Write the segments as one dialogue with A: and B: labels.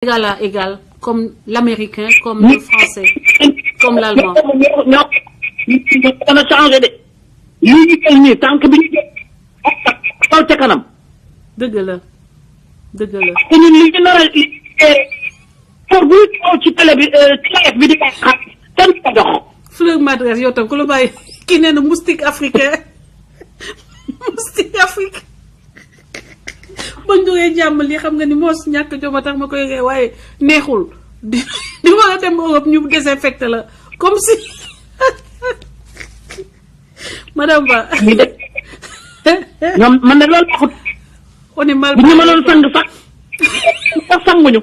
A: égal à égal, comme l'américain, comme le français, comme l'allemand.
B: dana changé de lii ñu jël nii tànk bi ñu jël kaw ca kanam.
A: dëgg la dëgg la.
B: te ñun li ñu nar a pour bu ñëw ci télé bi télé bi di ko xam kenn ko dox.
A: Fleur Madras yow tam ku la bàyyi kii nee na moustique africain moustique africain ba ñu jógee jàmm lii xam nga ni moos ñàkk joma tax ma koy ree waaye neexul di war a dem Europe ñu désinfecté la comme si madame Ba.
B: ñoom man de loolu taxut.
A: on est mal
B: bu ñu mënoon sang sax sanguñu.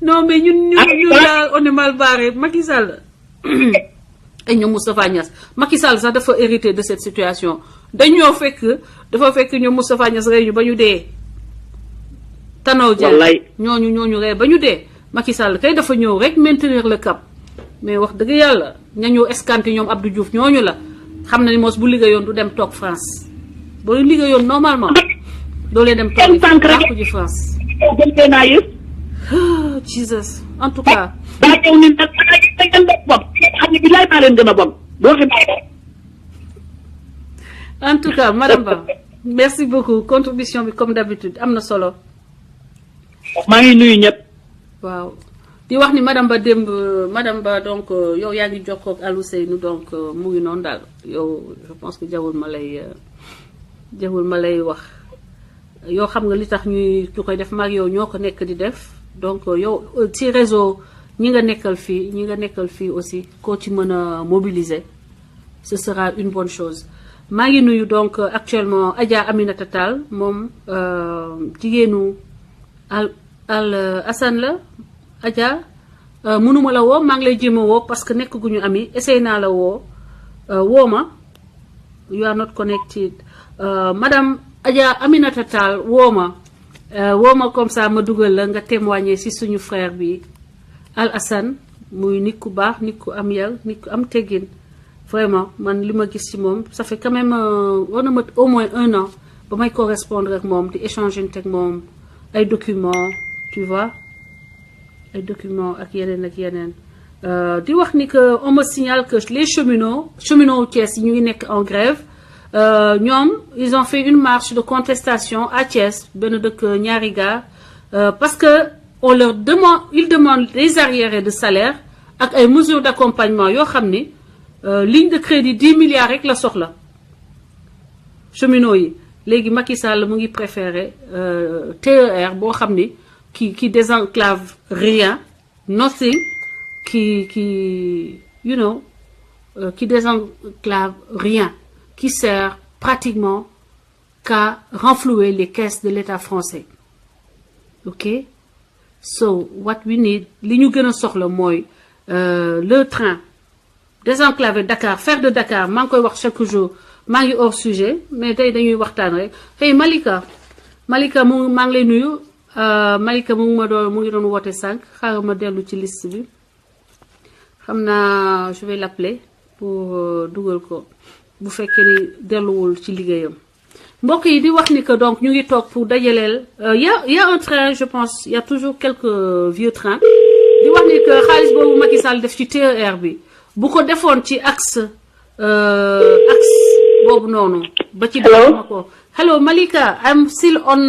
A: non mais ñun daal on est mal barré. Macky Sall et ñoom Moustapha Niass Macky Sall sax dafa hérité de cette situation dañoo dafa fekk ñoom Moustapha Niass rey ñu ba ñu dee. Tanor Dieng ñooñu rey ba ñu dee. Macky Sall kay dafa ñëw rek maintenir le cap mais wax dëgg yàlla ñañu escanté ñoom Abdou Diouf ñooñu la xam na ni moos bu liggéeyoon du dem toog France boo liggéeyoon normalement doo leen dem toog ci France. Jesus en tout cas.
B: daa ñëw ni nag da ngeen bon xam ne bi laay maa leen gën a bon doo fi bàyyi.
A: en tout cas madame Ba merci beaucoup contribution bi comme d'habitude am na solo.
B: maa ngi nuyu ñëpp.
A: waaw di wax ni madame Ba démb madame Ba donc yow yaa ngi jokkoo ak Alou Seynou donc mu ngi noonu daal yow je pense que jawul ma lay wax yow xam nga li tax ñu koy def maag yow ñoo ko nekk di def donc yow ci réseau ñi nga nekkal fii aussi koo ci mën a mobiliser ce sera une bonne chose. maa ngi nuyu donc actuellement Adja Aminata Tall moom jigéenu al Assane la Adja mënuma la woo maa ngi lay jéem a woo parce que nekk gu ñu ami essayé naa la woo ma you are not connected madame Adja Aminata Tall woo ma comme ça ma dugal la nga témoigner ci suñu frère bi Al Assane muy nit ku baax nit ku am yar nit ku am teggin vraiment man li ma gis ci moom ça fait quand même war na ma au moins 1 an ba may correspondre ak moom di échanger ak moom ay documents tu vois ay documents ak yeneen di wax ni que on me signale que les cheminots Thiès yi ñu ngi nekk en grève ñoom ils ont fait une marche de contestation à Thiès benn dëkk ñaari gaar parce que on leur demande ils demandent des arriérés de salaire ak ay mesures d'accompagnement yoo xam ni ligne de crédit 10 milliards rek la soxla cheminots yi léegi Macky Sall mu ngi préféré TER boo xam ni qui désenclave rien nothing qui you know qui désenclave rien qui sert pratiquement qu'à renflouer les caisses de l'État français ok so what we need li ñu gën a soxla mooy le train désenclavé Dakar faire de Dakar maa ngi koy wax chaque jour maa ngi hors sujet mais tey dañuy waxtaan rek hey Malika maa ngi lay nuyu Malika mu ngi doon woote sànq xaaral ma dellu ci liste bi xam naa je vais l'appeler pour dugal ko bu fekkee ni delluwul ci liggéeyam mbokk yi di wax ni que donc ñu ngi toog pour dajaleel y a un train je pense y a toujours quelques vieux trains di wax ni que xaalis boobu Macky Sall def ci TER bi bu ko defoon ci axe boobu noonu ba ci ma ko hello Malika I'm still on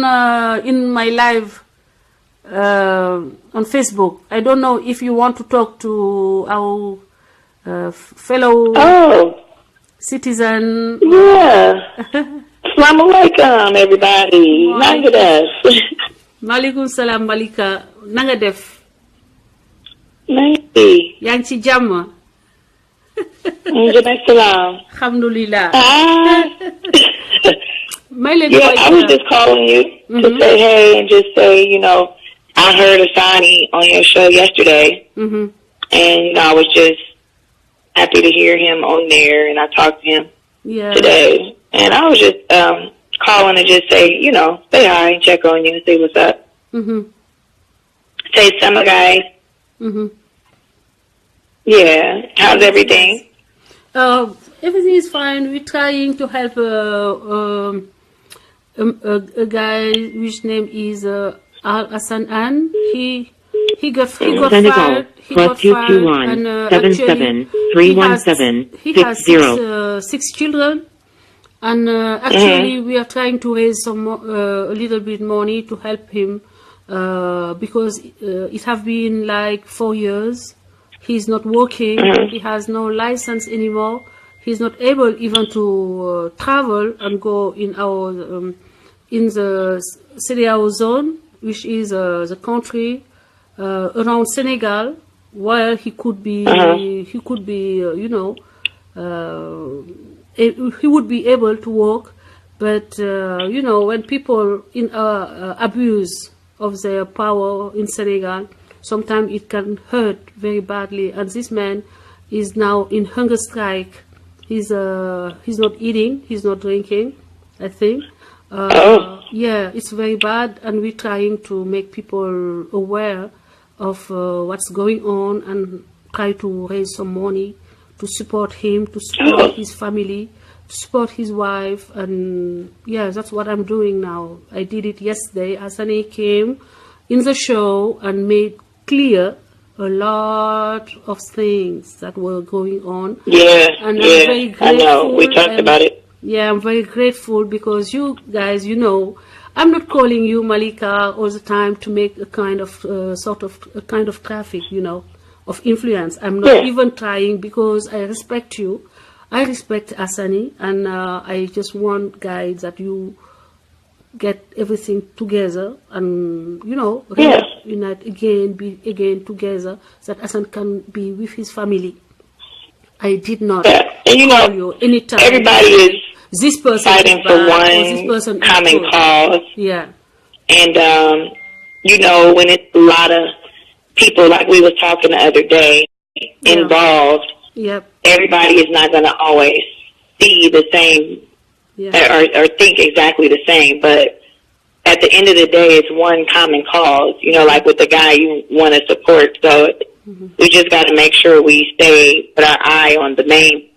A: in my live on Facebook I don't know if you want to talk to our fellow citizen.
C: Yeah. Assalamu alaikum everybody. Nanga def.
A: Maaleykum salaam Malika na nga def.
C: Nangi.
A: yaa ngi ci jàmm.
C: Salaam.
A: Alhamdulillah.
C: Yeah, I was just calling you to say hey and just say, you know, I heard Asani on your show yesterday. And, you know, I was just happy to hear him on there and I talked to him today. And I was just calling to just say, you know, say hi and check on you and say what's up. Say summer guys. Yeah. How's everything?
A: Everything is fine. We're trying to help a guy whose name is Al Hassan, and he got
D: Senegal
A: fired. He got fired, and actually he has six children, and actually we are trying to raise some a little bit money to help him because it have been like 4 years. He's not working. He has no license anymore. He's not able even to travel and go in our in the CEDEAO zone, which is the country around Senegal, where he could be you know, he would be able to work. But you know, when people in abuse of their power in Senegal, sometimes it can hurt very badly. And this man is now in hunger strike. He's not eating, he's not drinking, I think. Yeah, it's very bad, and we're trying to make people aware of what's going on and try to raise some money to support him, to support his family, to support his wife. And yeah, that's what I'm doing now. I did it yesterday. Asani came in the show and made clear a lot of things that were going on.
C: Yeah,
A: and
C: yeah,
A: I'm very grateful.
C: I know. We talked about it.
A: Yeah, I'm very grateful because you guys, you know, I'm not calling you Malika all the time to make a kind of a kind of traffic, you know, of influence. I'm not even trying, because I respect you. I respect Asani, and I just want, guys, that you get everything together and, you know, unite again, be again together, so that Hassan can be with his family. I did not
C: And you know,
A: call you anytime.
C: everybody is
A: this person
C: fighting for one common cause.
A: Yeah.
C: And, you know, when it's a lot of people, like we was talking the other day, involved, everybody is not going to always see the same or think exactly the same. But at the end of the day, it's one common cause, you know, like with the guy you want to support. So we just got to make sure we stay with our eye on the main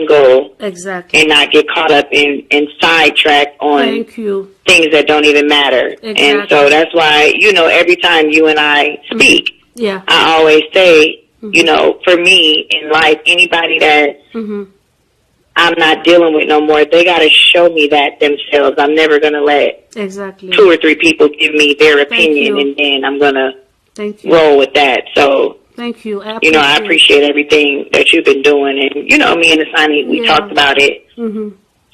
C: goal,
A: exactly,
C: and not get caught up in sidetracked on things that don't even matter. And so that's why, you know, every time you and I speak, I always say, you know, for me in life, anybody that I'm not dealing with no more, they got to show me that themselves. I'm never going to let 2 or 3 people give me their opinion, and then I'm going to roll with that. So
A: thank you.
C: You know, I appreciate everything that you've been doing. And, you know, me and Asani, we talked about it.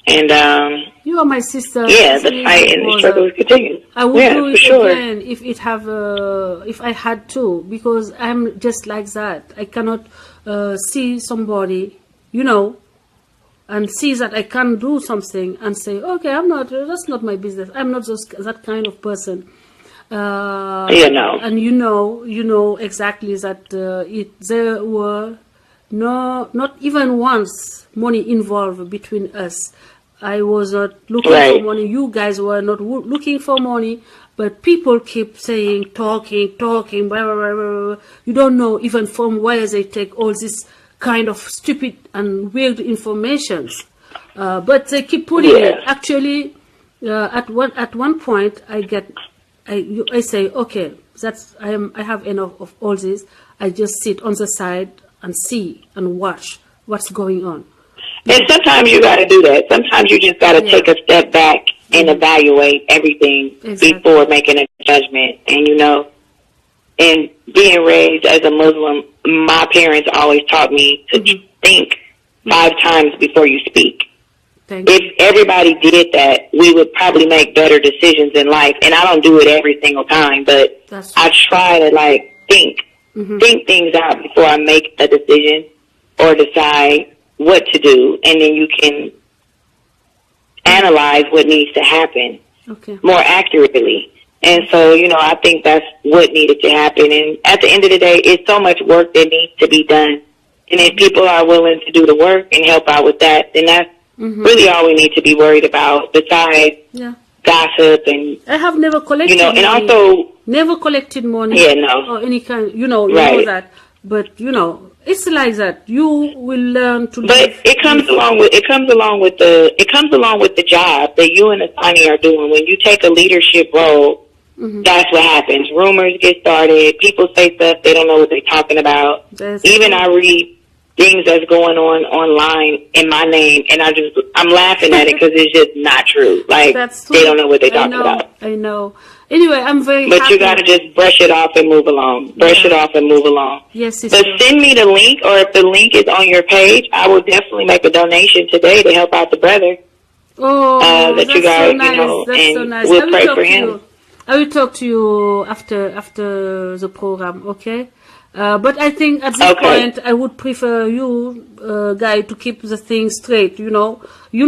C: And,
A: you are my sister.
C: Yeah, the fight and the struggle continues.
A: I would do it again if if I had to, because I'm just like that. I cannot see somebody, you know, and see that I can do something and say, okay, that's not my business. I'm not just that kind of person. And you know exactly that there were not even once money involved between us. I was not looking for money. You guys were not looking for money, but people keep saying, talking, blah, blah, blah, blah. You don't know even from where they take all this kind of stupid and weird informations, but they keep putting it. Actually, at one point, I say, okay, I have enough of all this. I just sit on the side and see and watch what's going on.
C: And sometimes you got to do that. Sometimes you just got to take a step back and evaluate everything before making a judgment. And, you know, and being raised as a Muslim, my parents always taught me to think 5 times before you speak. If everybody did that, we would probably make better decisions in life. And I don't do it every single time, but I try to, like, think things out before I make a decision or decide what to do. And then you can analyze what needs to happen more accurately. And so, you know, I think that's what needed to happen. And at the end of the day, it's so much work that needs to be done. And if people are willing to do the work and help out with that, then that's really all we need to be worried about, besides gossip. And
A: I have never collected
C: you know,
A: money.
C: and also
A: never collected money or any kind, you know that. But, you know, it's like that. You will learn to live.
C: But it comes along with the job that you and Asani are doing. When you take a leadership role that's what happens. Rumors get started. People say stuff they don't know what they're talking about. Even I read things that's going on online in my name, and I'm laughing at it because it's just not true. Like they don't know what they're talking about.
A: I know. Anyway, I'm very
C: But
A: happy.
C: you gotta just brush it off and move along. Brush it off and move along.
A: Yes, sister.
C: But send me the link, or if the link is on your page, I will definitely make a donation today to help out the brother.
A: Oh,
C: that
A: that's
C: you guys,
A: so nice.
C: you know,
A: That's
C: and
A: so nice.
C: we'll pray for him.
A: I will talk to you after the program, okay? But I think at this point, I would prefer you, guy, to keep the thing straight. You know, we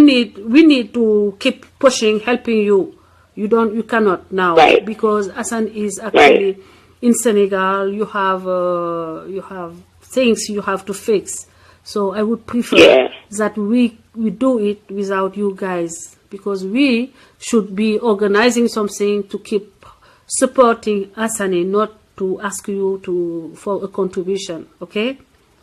A: need to keep pushing, helping you. You cannot now, because Hassan is actually in Senegal. You have things you have to fix. So I would prefer that we do it without you guys, because we should be organizing something to keep supporting Hassani, not to ask you for a contribution. Okay,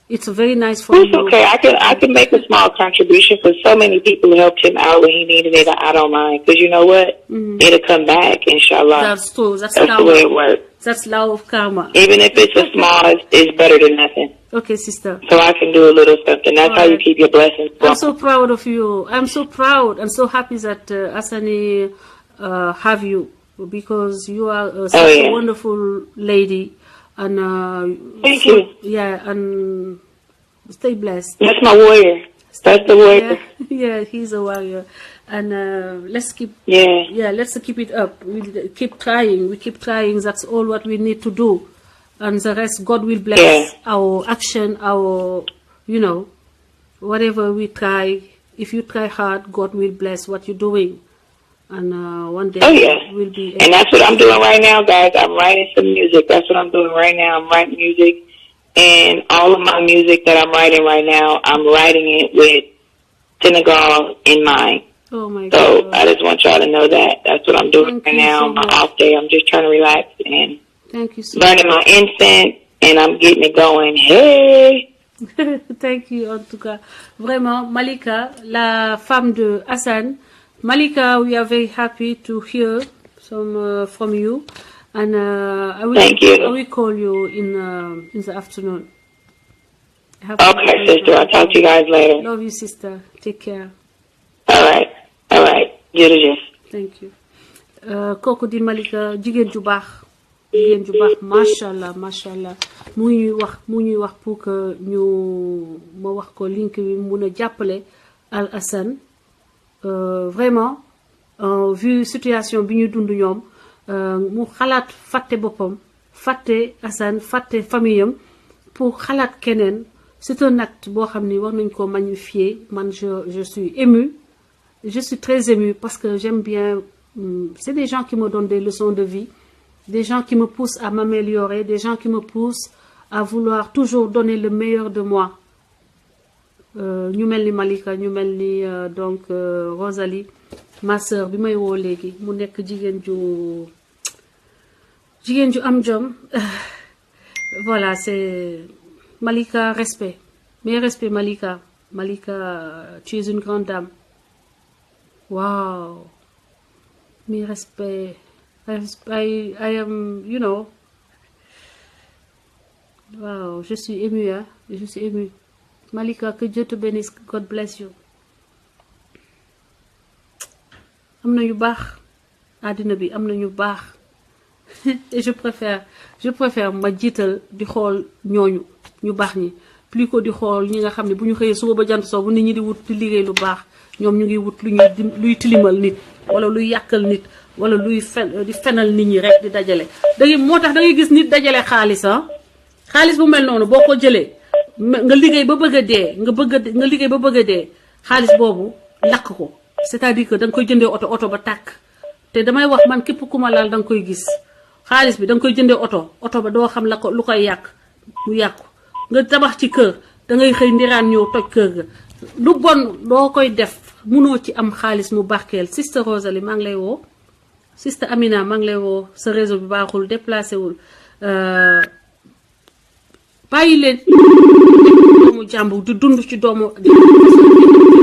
A: it's very nice for you.
C: Okay, I can make a small contribution, because so many people helped him out when he needed it. I don't mind, because you know what, it'll come back, inshallah.
A: That's true. That's
C: the way it works.
A: That's law of karma.
C: Even if it's a small, it's better than nothing.
A: Okay, sister.
C: So I can do a little something. That's how you keep your blessings.
A: I'm so proud of you. I'm so proud. I'm so happy that Hassani have you, because you are such a wonderful lady. And
C: thank you.
A: Yeah, and stay blessed.
C: That's my warrior. That's the warrior.
A: Yeah, he's a warrior. And let's keep let's keep it up. We keep trying. We keep trying. That's all what we need to do. And the rest, God will bless our action, our, you know, whatever we try. If you try hard, God will bless what you're doing. And one day we'll be...
C: And that's what I'm doing right now, guys. I'm writing some music. That's what I'm doing right now. I'm writing music. And all of my music that I'm writing right now, I'm writing it with Senegal in mind.
A: Oh, my
C: God. So
A: God.
C: I just want y'all to know that. That's what I'm doing right now. My off day, I'm just trying to relax and...
A: Thank you so
C: burning my incense, and I'm getting it going. Hey!
A: Thank you, en tout cas. Vraiment, Malika, la femme de Hassan. Malika, we are very happy to hear some from you. And I will call you in the afternoon.
C: Okay, sister. I'll talk to you guys later.
A: Love you, sister. Take care.
C: All right. Jërëjëf.
A: Thank you. Kooku di Malika, jigéen ju baax. Jigéen ju baax, mashallah, mashallah. mu ñuy wax pour que ñu ma wax ko link bi mun a jàppale Al Hassan. Vraiment, vu situation bi ñu dund ñoom, mu xalaat fàtte boppam, fàtte Hassan, fàtte famille am pour xalaat keneen. C'est un acte boo xam ni war nañ ko magnifier. Man, je suis émue. Je suis très émue parce que j'aime bien. C'est des gens qui me donnent des leçons de vie, des gens qui me poussent à m'améliorer, des gens qui me poussent à vouloir toujours donner le meilleur de moi. Ñu mel ni Malika, ñu mel ni donc Rosalie, ma sœur bi may woo léegi mu nekk jigéen ju am jom. Voilà, c'est Malika, respect. Mes respects, Malika. Malika, tu es une grande dame. Wow. Mes respects. I am, you know. Wow, je suis émue, hein. Je suis émue. Malika, que Dieu te bénisse. God bless you. Am na yu baax. Àddina bi am na ñu baax. Et je préfère ma jiital di xool ñooñu ñu baax ñi plus que di xool ñi nga xam ne bu ñu xëyee suba ba jant soo bu nit ñi di wut di liggéey lu baax ñoom ñu ngi wut luy tilimal nit wala luy yàqal nit wala luy di fenal nit ñi rek di dajale. moo tax da ngay gis nit dajale xaalis bu mel noonu boo ko jëlee nga liggéey ba bëgg a dee nga liggéey ba bëgg a dee xaalis boobu lakk ko, c'est-à-dire que da nga koy jëndee oto ba tàkk. te damay wax man képp ku ma laal da nga koy gis. xaalis bi da nga koy jëndee oto ba doo xam lu koy yàq mu yàqu nga tabax ci kër da ngay xëy ndiraan ñëw toj kër ga lu bon doo koy def munoo ci am xaalis mu barkeel. Sister Rosalie maa ngi lay woo, Sister Amina maa ngi lay woo, sa réseau bi baaxul, déplacé wul. bàyyi leen doomu jàmbur di dund ci doomu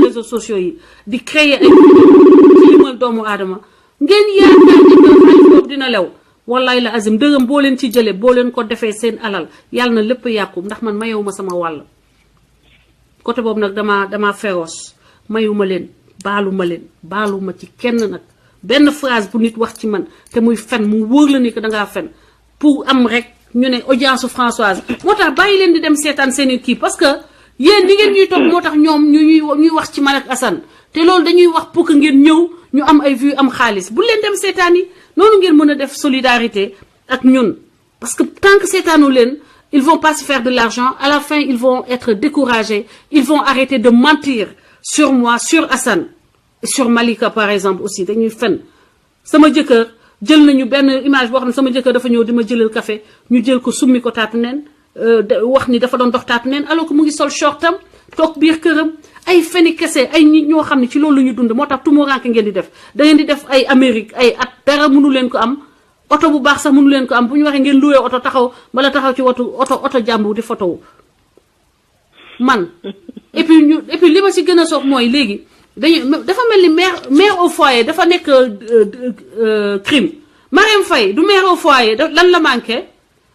A: réseaux sociaux yi di créer ay ci limal doomu aadama ngeen yaakaar ni xaalis boobu dina lew. wallaay la azim dërëm boo leen ci jëlee boo leen ko defee seen alal yàlla na lépp yàqu ndax man mayewuma sama wàll côté boobu nag dama féroce mayuma leen baaluma ci kenn nag benn phrase bu nit wax ci man te muy fen mu wóor la ni que dangaa fen pour am rek ñu ne audience Françoise moo tax bàyyi leen di dem seetaan seeni kii parce que yéen li ngeen ñuy topp moo tax ñoom ñuy wax ci man ak Assane te loolu dañuy wax pour que ngeen ñëw ñu am ay vues am xaalis bu leen dem seetaan yi noonu ngeen mën a def solidarité ak ñun parce que tant que seetaanu leen ils vont pas se faire de l'argent à la fin ils vont être découragés ils vont arrêter de mentir sur moi sur Assane et sur Malika par exemple aussi dañuy fen sama jëkkër jël nañu benn image boo xam ne sama jëkkër dafa ñëw di ma jëlal café ñu jël ko summi ko taatu neen wax ni dafa doon dox taatu neen alors que mu ngi sol shortam toog biir këram ay feni kese ay nit ñoo xam ne ci loolu la ñu dund moo tax tumuranke ngeen di def da ngeen di def ay Amérique ay at dara mënu leen ko am oto bu baax sax mënu leen ko am bu ñu waxee ngeen loué oto taxaw bala taxaw ci oto jàmbur di photo wu man et puis li ma ci gën a soog mooy léegi dafa mel ni mère au foyer dafa nekk crime Marème Faye du mère au foyer lan la manqué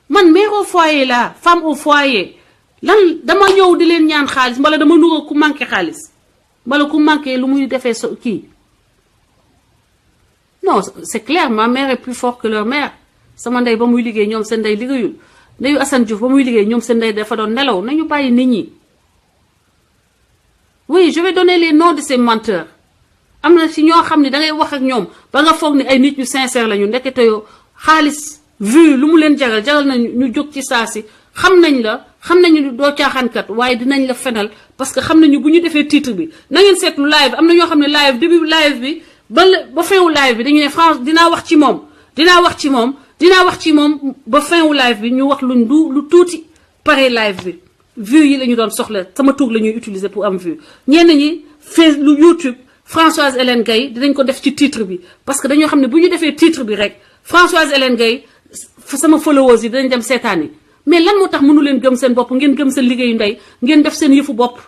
A: man mère au foyer la femme au foyer lan dama ñëw di leen ñaan xaalis mbala dama nuroo ku manqué xaalis mbala ku manqué lu muy defee kii non c'est clair ma mère est plus forte que leur mère sama ndey ba muy liggéey ñoom seen ndey liggéeyul ndeyu Assane Diouf ba muy liggéey ñoom seen ndey dafa doon nelaw nañu bàyyi nit ñi oui je vais donner les noms de ces menteurs am na ci ñoo xam ne da ngay wax ak ñoom ba nga foog ni ay nit ñu sincère lañu ndekete yoo xaalis vu lu mu leen jagal nañu ñu jóg ci saa si xam nañu doo caaxaankat waaye dinañ la fenal parce que xam nañu bu ñu defee titre bi na ngeen seetlu live am na ñoo xam ne live début live bi ba fin wu live bi dañu ne France dinaa wax ci moom ba fin wu live bi ñu wax lu tuuti pare live bi vue yi la ñu doon soxla sama tur la ñuy utiliser pour am vue ñenn ñi lu YouTube Françoise Hélène Gaye dinañ ko def ci titre bi parce que dañoo xam ne bu ñu defee titre bi rek Françoise Hélène Gaye sama followers yi dinañ dem seetaani mais lan moo tax mënu leen gëm seen bopp ngeen gëm seen liggéeyu ndey ngeen def seen yëfu bopp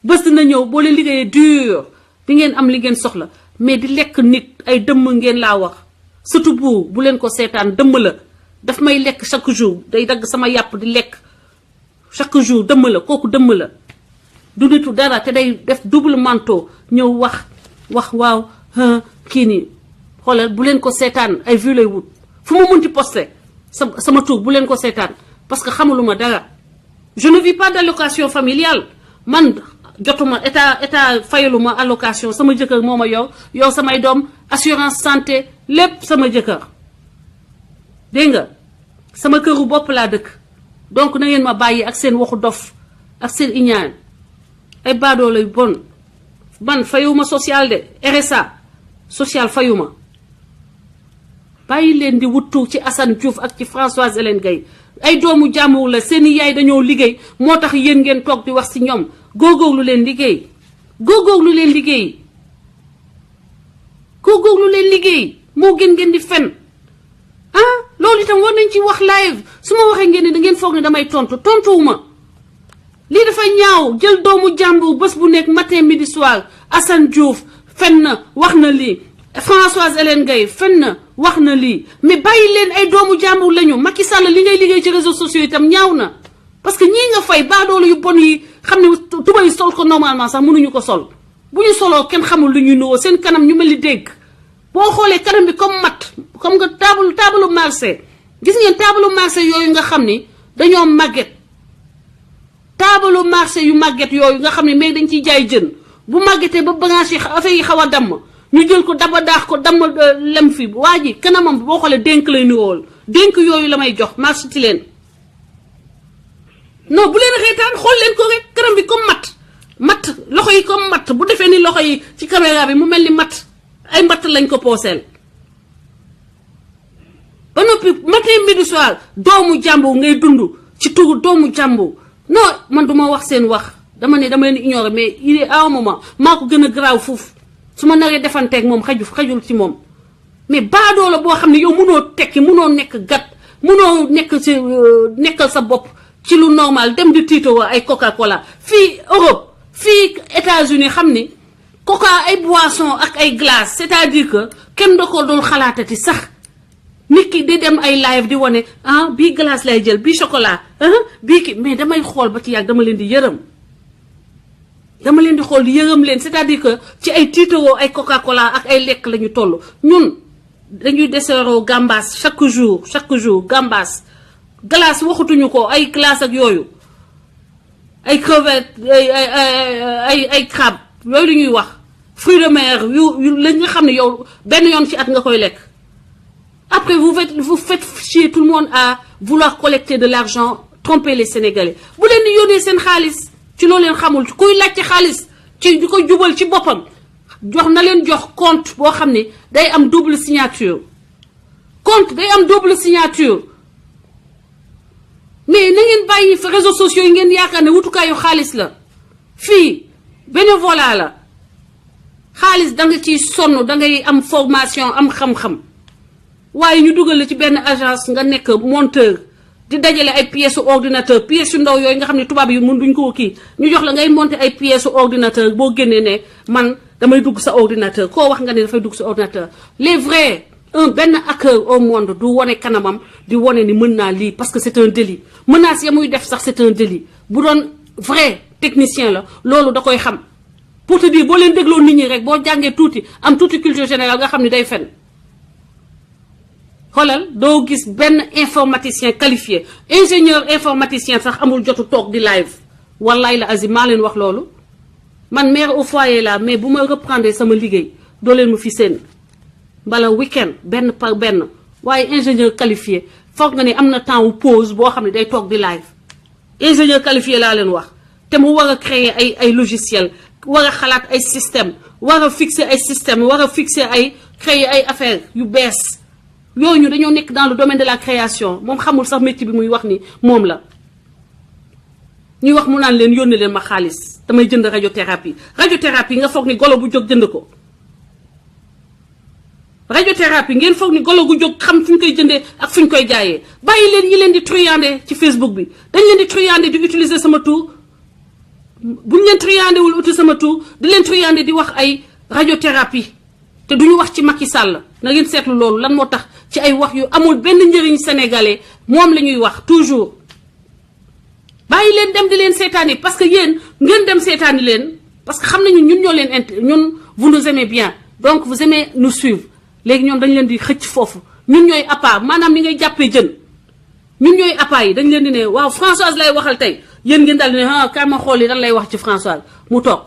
A: bés dina ñëw boo leen liggéeyee dur di ngeen am li ngeen soxla mais di lekk nit ay dëmm ngeen laa wax surtout bu leen ko seetaan dëmm la daf may lekk chaque jour day dagg sama yàpp di lekk chaque jour dëmm la kooku dëmm la du nitu dara te day def double manteau ñëw wax waaw kii nii xoolal bu leen ko seetaan ay vues lay wut fu ma munti posté sama tur bu leen ko seetaan parce que xamuluma dara je ne vis pas d'allocation familiale man jotuma état fayaluma allocation sama jëkkër moo ma yow samay doom assurance santé lépp sama jëkkër dégg nga sama këru bopp laa dëkk donc na ngeen ma bàyyi ak seen waxu dof ak seen iñaan ay baadoo lay bon man fayuma social de RSA social fayuma bàyyi leen di wuttu ci Assane Diouf ak ci Françoise Hélène Gaye ay doomu jàmbur la seeni yaay dañoo liggéey moo tax yéen ngeen toog di wax ci ñoom góorgóorlu leen liggéey moo gën ngeen di fen loolu itam war nañ ci wax live su ma waxee ngeen ne da ngeen foog ne damay tontuwuma lii dafa ñaaw jël doomu jàmbur bés bu nekk matin midi soir Assane Diouf fen na wax na lii Françoise Hélène Gaye fen na wax na lii mais bàyyi leen ay doomu jàmbur lañu Macky Sall li ngay liggéey ci réseaux sociaux itam ñaaw na parce que ñii nga fay baadoolu yu bon yi xam ne tuba yi sol ko normalement sax mënuñu ko sol bu ñu soloo kenn xamul lu ñuy nuroo seen kanam ñu mel ni dégg boo xoolee kanam bi comme mat comme nga taabalu marché gis ngeen taabalu marché yooyu nga xam ni dañoo màgget taabalu marché yu màgget yooyu nga xam ne mais dañ ciy jaay jën bu màggetee ba bagage yi affaire yi xaw a damm ñu jël ko daba daax ko damm lem fi waa ji kanamam boo xoolee dénk lay nirool dénk yooyu la may jox marché ci leen non bu leen reetaan xool leen ko rek kanam bi comme matt loxo yi comme matt bu defee ni loxo yi ci caméra bi mu mel ni matt ay matt lañ ko pooseel ba noppi matin midi soir doomu jàmbur ngay dund ci turu doomu jàmbur non man duma wax seen wax dama leen ignorer mais il est à un moment maa ko gën a garaaw foofu su ma naree defanteeg moom xajul ci moom mais baadoo la boo xam ne yow mënoo tekki mënoo nekk gat mënoo nekk ci nekkal sa bopp ci lu normal dem di tiitoo ay Coca-Cola fii Europe fii États-Unis xam ni Coca ay boisson ak ay glace c'est-à-dire que kenn da ko doon xalaatati sax nit ki di dem ay live di wane bii glace lay jël bii chocolat bii ki mais damay xool ba ci yàgg dama leen di yërëm dama leen di xool yërëm leen c'est-à-dire que ci ay tiitaroo ay Coca-Cola ak ay lekk la ñu toll ñun dañuy deseeroo gambas chaque jour gambas glace waxatuñu ko ay glace ak yooyu ay crevette ay crabe yooyu la ñuy wax fruits de mer yu la nga xam ne yow benn yoon ci at nga koy lekk après vous faites chier tout le monde à vouloir collecter de l'argent tromper les Sénégalais bu leen di yónnee seen xaalis ci loo leen xamul kuy laajte xaalis ci di ko jubal ci boppam jox na leen jox compte boo xam ne day am double signature mais na ngeen bàyyi fi réseaux sociaux yi ngeen yaakaar ne wutukaayu xaalis la fii bénévolat la xaalis da nga ciy sonn da ngay am formation am xam-xam waaye ñu dugal la ci benn agence nga nekk monteur di dajale ay pièces ordinateur pièces yu ndaw yooyu nga xam ne tubaab yi mun duñ ko kii ñu jox la ngay monter ay pièces ordinateur boo génnee ne man damay dugg sa ordinateur koo wax nga ne dafay dugg sa ordinateur les vrais benn hacker au monde du wone kanamam di wone ni mën naa lii parce que c'est un délit menace ya muy def sax c'est un délit bu doon vrai technicien la loolu da koy xam pour te dire boo leen dégloo nit ñi rek boo jàngee tuuti am tuuti culture générale nga xam ne day fen xoolal doo gis benn informaticien qualifié ingénieur informaticien sax amul jotu toog di live wallaay la azim maa leen wax loolu man mère au foyer la mais bu ma reprendre sama liggéey doo leen ma fi seen mbala week-end benn par benn waaye ingénieur qualifié foog nga ne am na temps wu pause boo xam ne day toog di live ingénieur qualifié laa leen wax te mu war a créer ay logiciel war a xalaat ay système war a fixer ay système war a fixer ay créer ay affaire yu bees yooyu dañoo nekk dans le domaine de la création moom xamul sax métier bi muy wax ni moom la ñuy wax mu naan leen yónnee leen ma xaalis damay jënd radiothérapie nga foog ni golo bu jóg jënd ko radiothérapie ngeen foog ni golo gu jóg xam fu ñu koy jëndee ak fu ñu koy jaayee bàyyi leen yi leen di truander ci Facebook bi dañ leen di truander di utiliser sama tur buñ leen truander wul utiliser sama tur di leen truander di wax ay radiothérapie te duñu wax ci Macky Sall na ngeen seetlu loolu lan moo tax ci ay wax yu amul benn njëriñ sénégalais moom la ñuy wax toujours bàyyi leen dem di leen seetaani parce que yéen ngeen dem seetaani leen parce que xam nañu ñun ñoo leen ñun vous nous aimez bien donc vous aimez nous suivre léegi ñoom dañ leen di xëcc foofu ñun ñooy appart maanaam ni ngay jàppee jën ñun ñooy appart yi dañ leen di ne waaw Françoise lay waxal tey yéen ngeen daal di ne kaay ma xool yi lan lay wax ci Françoise mu toog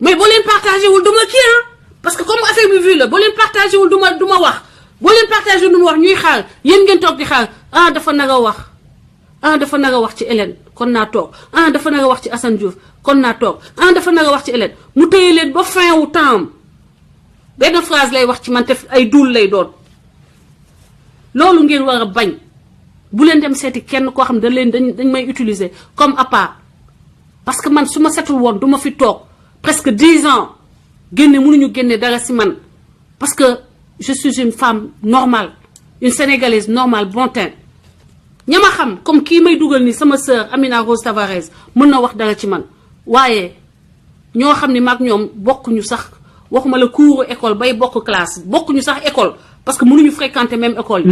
A: mais boo leen partagé wul du ma kii parce que comme affaire bi vu la boo leen partagé wul du ma wax boo leen partagé wul du ma wax ñuy xaar yéen ngeen toog di xaar dafa nag a wax dafa nag a wax ci Hélène kon naa toog dafa nag a wax ci Assane Diouf kon naa toog dafa nag a wax ci Hélène mu téye leen ba fin wu temps benn phrase lay wax ci man te ay duul lay doon loolu ngeen war a bañ bu leen dem seeti kenn koo xam ne dañ may utiliser comme appart parce que man su ma setul woon du ma fi toog presque 10 ans mënuñu génne dara si man parce que je suis une femme normale une sénégalaise normale bon teint ña ma xam comme kii may dugal ni sama sœur Amina Rose Tavares mën na wax dara ci man waaye ñoo xam ne maag ñoom bokkuñu sax waxuma la cours école bay bokk classe bokkuñu sax école parce que mënuñu fréquenter même école yi.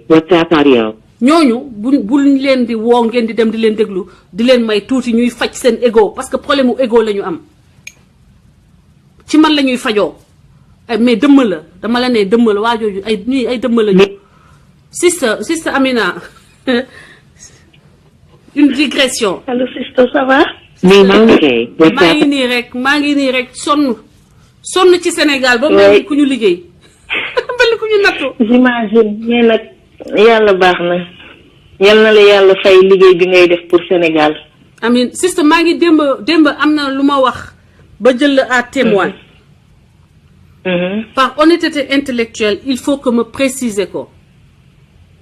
A: WhatsApp audio. ñooñu buñ leen di woo ngeen di dem di leen déglu di leen may tuuti ñuy faj seen ego parce que problème mu ego la ñu am ci man la ñuy fajoo mais dëmm la dama la ne dëmm la waa jooju ay dëmm la ñu. sister Amina une digression.
D: allo sister ça va.
A: maa ngi nii rek sonn ci Sénégal ba mel ni ku ñu liggéey mel ni ku ñu nattu.
D: j'imagine mais nag yàlla baax na yal na la yàlla fay liggéey bi ngay def pour Sénégal.
A: amiin sister maa ngi démb am na lu ma wax ba jël la à témoin. Par honnêteté intellectuelle il faut que me préciser ko.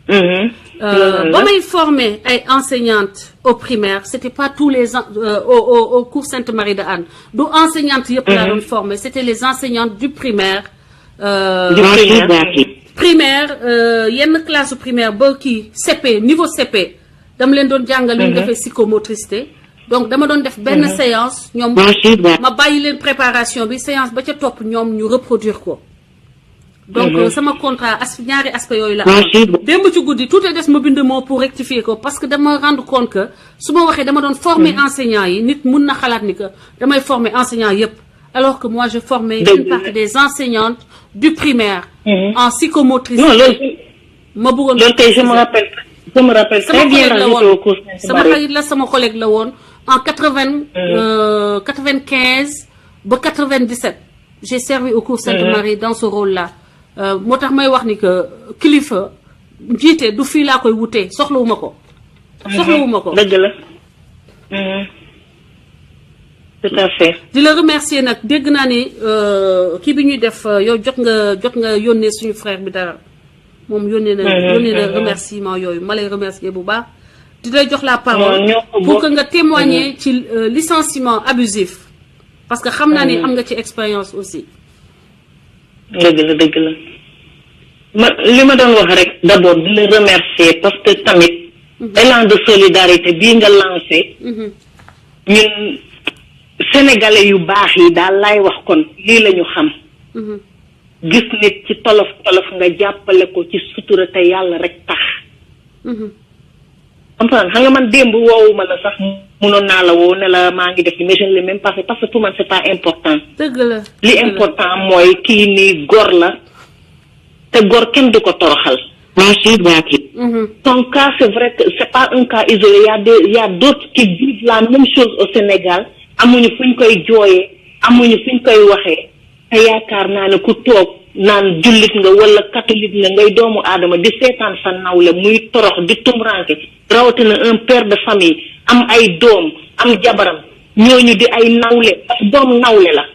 A: ba may former ay enseignantes au primaire c'était pas tous les au cours Sainte-Marie de Anne du enseignantes yëpp laa doon former c'était les enseignantes du primaire yenn classe primaire ba kii CP niveau CP dama leen doon jàngal lu ñu defee psychomotricité donc dama doon def benn séance ñoom ma bàyyi leen préparation bi séance ba ca topp ñoom ñu reproduire ko donc sama contrat ñaari aspect yooyu la am démb ci guddi tout est des ma bind moo pour rectifier ko parce que dama rendre compte que su ma waxee dama doon former enseignants yi nit mun na xalaat ni que damay former enseignants yépp alors que moi je formais une partie des enseignantes du primaire en psychomotricité ma bëggoon
D: loolu tey je me rappelle très bien la au cours
A: sama xarit la sama collègue la woon en 95 ba 97 j'ai servi au cours Sainte-Marie dans ce rôle-là moo tax may wax ni que kilifa jiite du fii laa koy wutee soxlawuma ko
D: dëgg la tout à fait
A: di la remercier nag dégg naa ni kii bi ñuy def yow jot nga yónnee suñu frère bi dara moom yónnee na remerciement yooyu ma lay remercier bu baax di lay jox la parole pour que nga témoigner ci licenciement abusif parce que xam naa ni am nga ci expérience aussi
D: dëgg la li ma doon wax rek d'abord di la remercier parce que tamit élan de solidarité bii nga lancé ñun sénégalais yu baax yi daal laay wax kon lii la ñu xam gis nit ci tolof nga jàppale ko ci sutura te yàlla rek tax comprendre xam nga man démb woowu ma la sax mënoon naa la woo ne la maa ngi def mais je ne l'ai même pas fait parce que pour man c'est pas important
A: dëgg la
D: li important mooy kii nii góor la te góor kenn du ko toroxal ton cas c'est vrai que c'est pas un cas isolé il y a d'autres qui vivent la même chose au Sénégal amuñu fuñ koy jooyee amuñu fuñ koy waxee te yaakaar naa ne ku toog naan jullit nga wala catholique nga ngay doomu aadama di seetaan sa nawle muy torox di tumranke rawatina un père de famille am ay doom am jabaram ñooñu di ay nawle parce que doom nawle la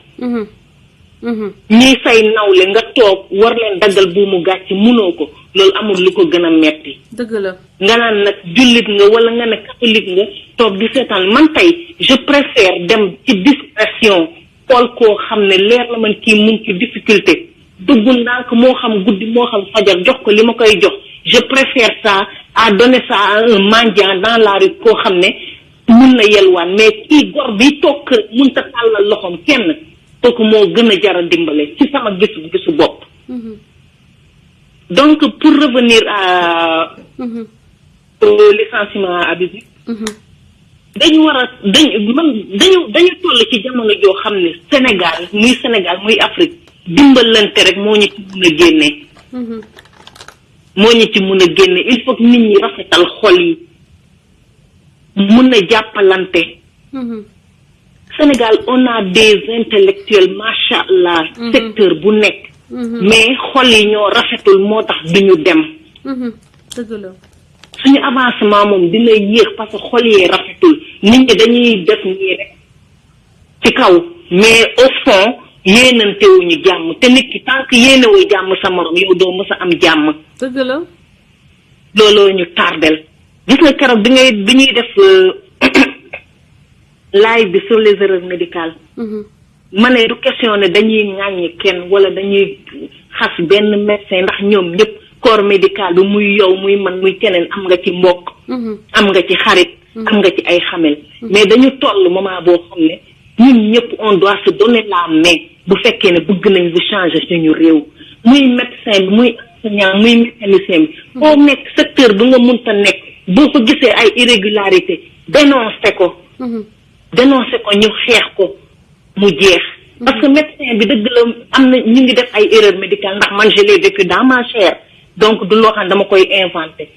D: ñii say nawle nga toog war leen daggal buumu gàcc munoo ko loolu amul lu ko gën a metti
A: dëgg la
D: nga naan nag jullit nga wala nga ne catholique nga toog di seetaan man tey je préfère dem ci discrétion xool koo xam ne leer la man kii mu ngi ci difficulté dugg ndànk moo xam guddi moo xam fajar jox ko li ma koy jox je préfère ça à donner ça à un mendiant dans la rue koo xam ne mun na yelwaan mais kii gor bi toog kër mun ta tàllal loxoom kenn kooku moo gën a jara dimbale ci sama gisu bopp donc pour revenir au licenciement abusif dañu war a dañu toll ci jamono joo xam ne Sénégal muy Afrique dimbalante rek moo ñu ci mun a génne il faut que nit ñi rafetal xol yi mun a jàppalante Sénégal on a des intellectuels macha allah secteur bu nekk mais xol yi ñoo rafetul moo tax duñu dem
A: dëgg la
D: suñu avancement moom dina yéex parce que xol yee rafetul nit ñi dañuy def nii rek ci kaw mais au fond yéenantewuñu jàmm te nit ki tant que yéenewoo jàmm sa morom yow doo mës a am jàmm
A: dëgg la
D: looloo ñu tardel gis nga keroog bi ñuy def live bi sur les erreurs médicales ma ne du question ne dañuy ŋàññi kenn wala dañuy xas benn médecin ndax ñoom ñëpp corps médical bi muy yow muy man muy keneen am nga ci mbokk am nga ci xarit am nga ci ay xamel mais dañu toll moment boo xam ne ñun ñëpp on doit se donner la main bu fekkee ne bëgg nañ bu changer suñu réew muy médecin bi muy enseignant muy mécanicien bi foo nekk secteur bu nga mënta nekk boo ko gisee ay irrégularité dénoncer ko ñu xeex ko mu jeex parce que médecin bi dëgg la am na ñu ngi def ay erreurs médicales ndax man je l'ai vécu dans ma chair donc du loo xam ne dama koy inventé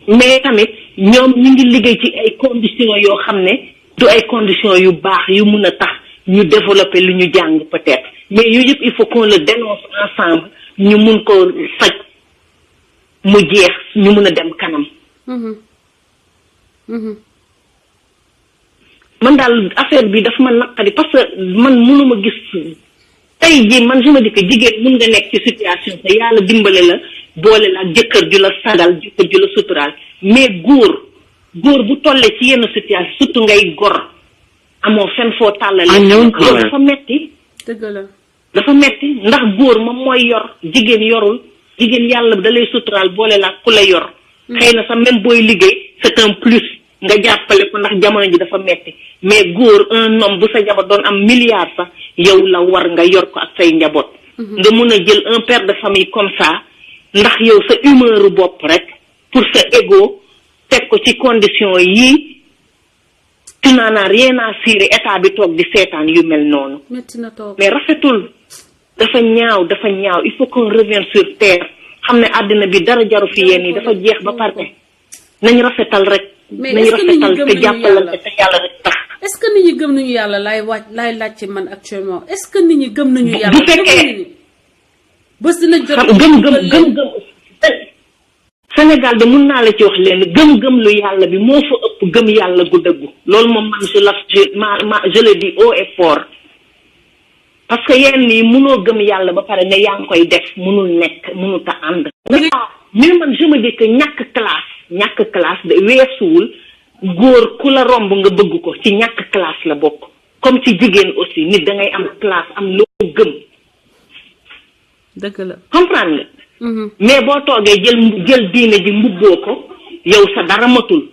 D: mais tamit ñoom ñu ngi liggéey ci ay conditions yoo xam ne du ay conditions yu baax yu mun a tax ñu développer lu ñu jàng peut-être mais yooyu yëpp il faut qu'on le dénonce ensemble ñu mun ko faj mu jeex ñu mun a dem kanam man daal affaire bi daf ma naqari parce que man mënuma gis tey jii man je me dis que jigéen mun nga nekk ci situation te yàlla dimbale la boole la ak jëkkër ju la sagal jëkkër ju la suturaal mais góor bu tollee ci yenn situation surtout ngay gor amoo fenn foo tàllale loolu dafa metti
A: dëgg la
D: dafa metti ndax góor moom mooy yor jigéen yorul jigéen yàlla da lay suturaal boole la ku la yor xëy na sax même booy liggéey c'est un plus nga jàppale ko ndax jamono ji dafa metti mais góor un homme bu sa njaboot doon am milliard sax yow la war nga yor ko ak say njaboot nga mun a jël un père de famille comme ça ndax yow sa humeur bopp rek pour sa ego teg ko ci condition yii tu n'en as rien à cirer état bi toog di seetaan yu mel noonu mais rafetul dafa ñaaw il faut qu'on revienne sur terre xam ne àddina bi dara jaru fi yéen yi dafa jeex ba pare nañ rafetal rek nañ rafetal te jàppalante te yàlla rek tax
A: est-ce que nit ñi gëm nañu yàlla laay laaj ci man actuellement est-ce que nit ñi gëm nañu yàlla
D: bu fekkee
A: bés dina jot
D: gëm Sénégal de mun naa la ci wax leen gëm lu yàlla bi moo fa ëpp gëm yàlla gu dëggu loolu moom man je le dis haut et fort parce que yenn yi munoo gëm yàlla ba pare ne yaa ngi koy def munul nekk munut a ànd mais man je me dis que ñàkk classe de weesuwul góor ku la romb nga bëgg ko ci ñàkk classe la bokk comme ci jigéen aussi nit da ngay am classe am loo gëm
A: dëgg la
D: comprendre nga mais boo toogee jël diine ji mbubboo ko yow sa dara matul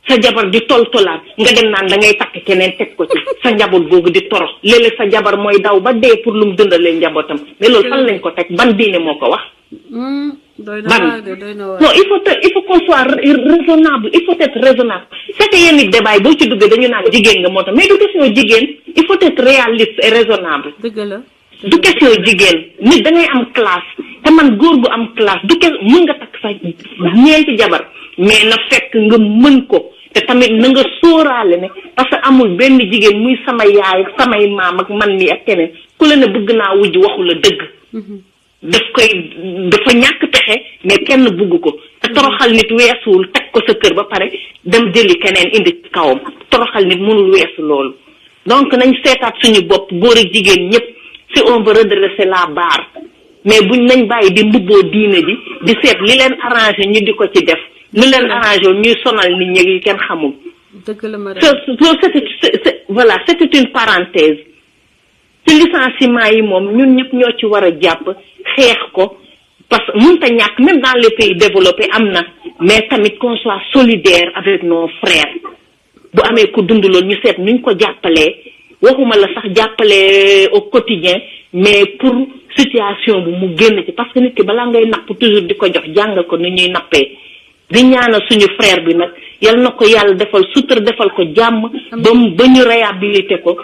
D: sa jabar di toltolaat nga dem naan da ngay takk keneen teg ko ci sa njaboot googu di torox léeg-léeg sa jabar mooy daw ba dee pour lu mu dundalee njabootam mais loolu fan lañ ko teg ban diine moo ko wax ban non il faut qu'on soit raisonnable il faut être raisonnable c'est que yenn débat boo ci duggee dañu naan jigéen nga moo tax mais du question jigéen il faut être réaliste et raisonnable
A: dëgg la
D: du question jigéen nit da ngay am classe te man góor gu am classe du question mën nga takk sa ñeenti jabar mais na fekk nga mën ko te tamit na nga sóoraale ne parce que amul benn jigéen muy sama yaay samay maam ak man mi ak keneen ku la ne bëgg naa wujj waxu la dëgg dafa ñàkk pexe mais kenn bugg ko te toroxal nit weesuwul teg ko sa kër ba pare dem jëli keneen indi ci kawam toroxal nit mënul weesu loolu donc nañ seetaat suñu bopp góor ak jigéen ñëpp si on veut redresser la barre mais buñ nañ bàyyi di mbubboo diine ji di seet li leen arrangé ñu di ko ci def lu leen arrangé ñuy sonal nit ñi kenn xamul voilà c'était une parenthèse ci licenciement yi moom ñun ñëpp ñoo ci war a jàpp xeex ko parce que mënta ñàkk même dans les pays développés am na mais tamit qu'on soit solidaire avec nos frères bu amee ku dund loolu ñu seet nuñ ko jàppalee waxuma la sax jàppale au quotidien mais pour situation bu mu génn ci parce que nit ki balaa ngay napp toujours di ko jox jàngal ko ni ñuy nappee di ñaanal suñu frère bi nag yal na ko yàlla defal sutur defal ko jàmm ba ñu réhabilité ko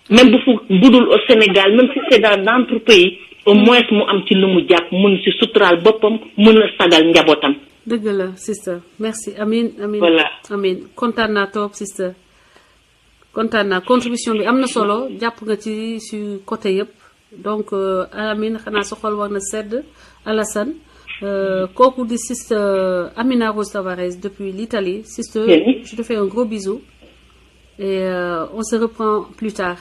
D: même bu fu budul au Sénégal même si c'est dans d'autres pays au moins mu am ci lu mu jàpp mun si suturaal boppam mun a sagal njabootam.
A: dëgg la sister merci amin
D: voilà
A: amin kontaan naa trop sister kontaan naa contribution bi am na solo jàpp nga ci côté yëpp donc amin xanaa sa xol war na sedd Alassane kooku di sister Amina Rose Tavares depuis l'Italie sister je te fais un gros bisou et on se reprend plus tard.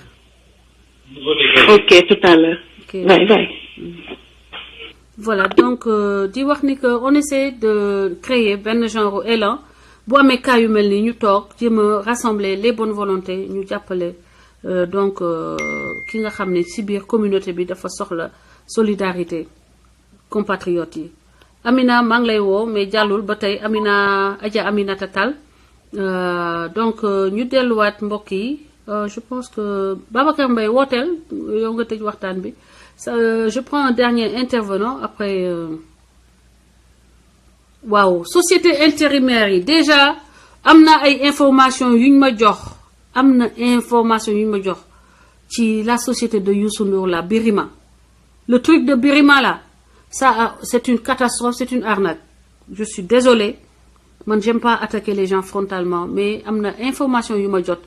D: Ok, tout à l'heure.
A: Okay.
D: Bye bye.
A: Voilà, donc di wax ni que on essaie de créer benn genre élan bu amee cas yu mel ni ñu toog jéem a rassembler les bonnes volontés ñu jàppale donc ki nga xam ne ci biir communauté bi dafa soxla solidarité compatriotes yi. Amina maa ngi lay woo mais jàllul ba tey Amina Adja Aminata Tall donc ñu delluwaat mbokk yi je pense que Babacar Mbaye wooteel yow nga tëj waxtaan bi je prends un dernier intervenant après waaw société intérimaire yi déjà am na ay information yuñ ma jox ci la société de Youssou Ndour la Birima le truc de Birima là ça c'est une catastrophe c'est une arnaque je suis désolée man j'aime pas attaquer les gens frontalement mais am na information yu ma jot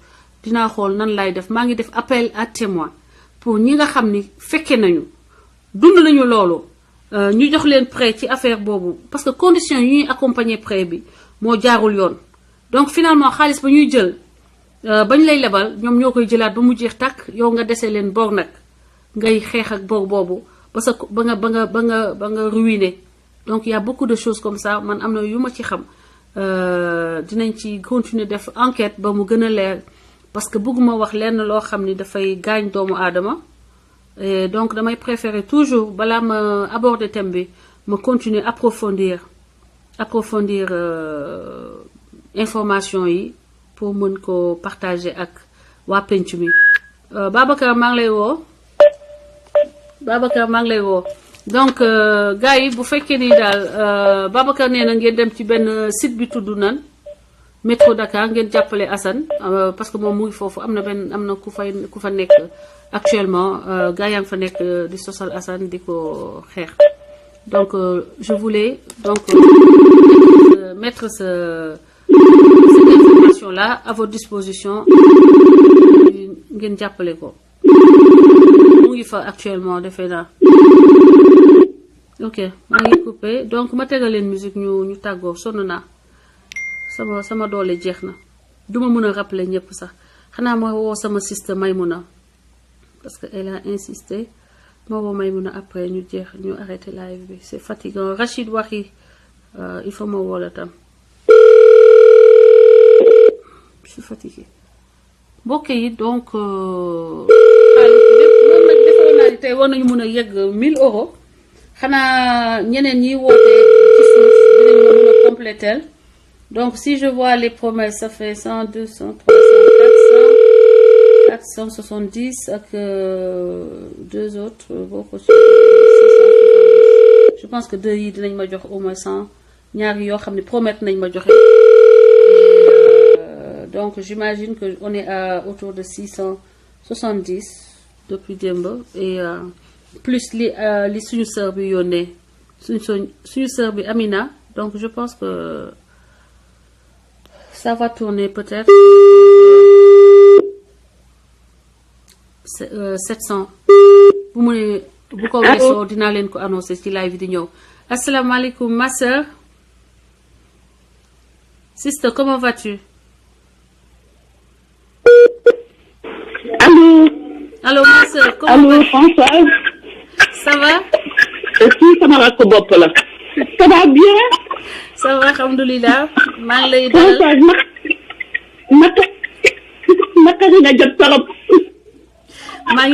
A: dinaa xool nan lay def maa ngi def appel à témoin pour ñi nga xam ni fekke nañu dund nañu loolu ñu jox leen prêt ci affaire boobu parce que conditions yi ñuy accompagner prêt bi moo jaarul yoon donc finalement xaalis ba ñuy jël bañ lay lebal ñoom ñoo koy jëlaat ba mu jeex tàkk yow nga desee leen bor nag ngay xeex ak bor boobu parce que ba nga ruiné donc il y a beaucoup de choses comme ça man am na yu ma ci xam dinañ ci continuer def enquête ba mu gën a leer parce que bëgguma wax lenn loo xam ni dafay gaañ doomu aadama et donc damay préférer toujours balaa ma aborder thème bi ma continuer approfondir information yi pour mën ko partager ak waa penc mi Babacar maa ngi lay woo Babacar maa ngi lay woo donc gars yi bu fekkee ni daal Babacar nee na ngeen dem ci benn site bi tudd nan métro Dakar ngeen jàppale Assane parce que moom mu ngi foofu am na ku fa nekk actuellement gars yaa ngi fa nekk di sosal Assane di ko xeex donc je voulais donc mettre cette information là à votre disposition ngeen jàppale ko mu ngi fa actuellement defee naa ok maa ngi coupé donc ma tegal leen musique ñu tàggoo sonn naa sama doole jeex na duma mën a rappeler ñëpp sax xanaa ma woo sama sister Maymuna parce que elle a insisté ma woo Maymuna après ñu arrêté live bi c'est fatigant Rachid waxi il faut ma woo la tam je suis fatiguée mbokk yi donc xaalis bi lépp moom nag defoon naa ni tey war nañu mën a yegg 1000 euros xanaa ñeneen ñi woote ci suuf dinañ ma mën a compléter donc si je vois les promesses ça fait 100 200 300 400 470 ak deux autres boo ko je pense que deux yi dinañ ma jox au moins 100 ñaar yoo xam ne promettre nañ ma joxe donc j'imagine que on est à autour de 670 depuis démb et plus li suñu sœur bi yónnee suñu sœur bi Amina donc je pense que ça va tourner peut-être 700 bu mu ne bu ko weesoo dinaa leen ko annoncer ci live di ñëw asalaamaaleykum ma sœur sister comment vas-tu? Allô ma sœur comment vas-tu?
B: Françoise.
A: Ça va?
B: Kii sama rakk bopp la. Ça va bien?
A: Ça va alhamdulilah maa ngi lay dalal.
B: Françoise naka nga jot torop.
A: maa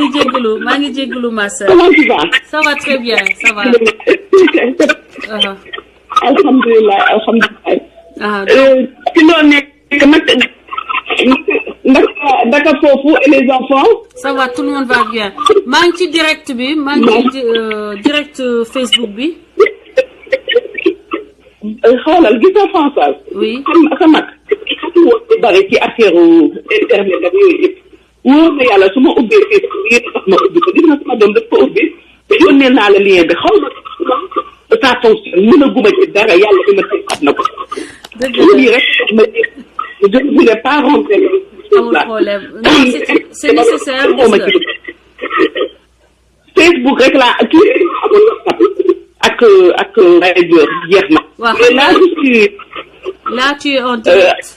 A: ngi jéggalu ma sœur.
B: Comment tu vas?
A: Ça va très bien ça va.
B: Alhamdulilah. Ci loo nekk naka foofu et les enfants?
A: Ça va tout le monde va bien maa ngi ci direct bi maa ngi ci direct Facebook bi.
B: xoolal gis nga Françoise.
A: oui
B: sa mag bari ci affaire internet ak yooyu yëpp wóor na yàlla su ma ubbee Facebook yëpp tax ma ubbi ko gis nga sama doom daf ko ubbi yónnee naa la lien bi xaw ma ça fonctionne mën a guma ci dara yàlla bi ma tey xam na ko.
A: dëgg
B: lii rek ma je ne voulais pas rentrer.
A: amul problème non c'est nécessaire
B: Facebook rek laa kii amoon ak rajo jeex na.
A: waaw là tu es en direct.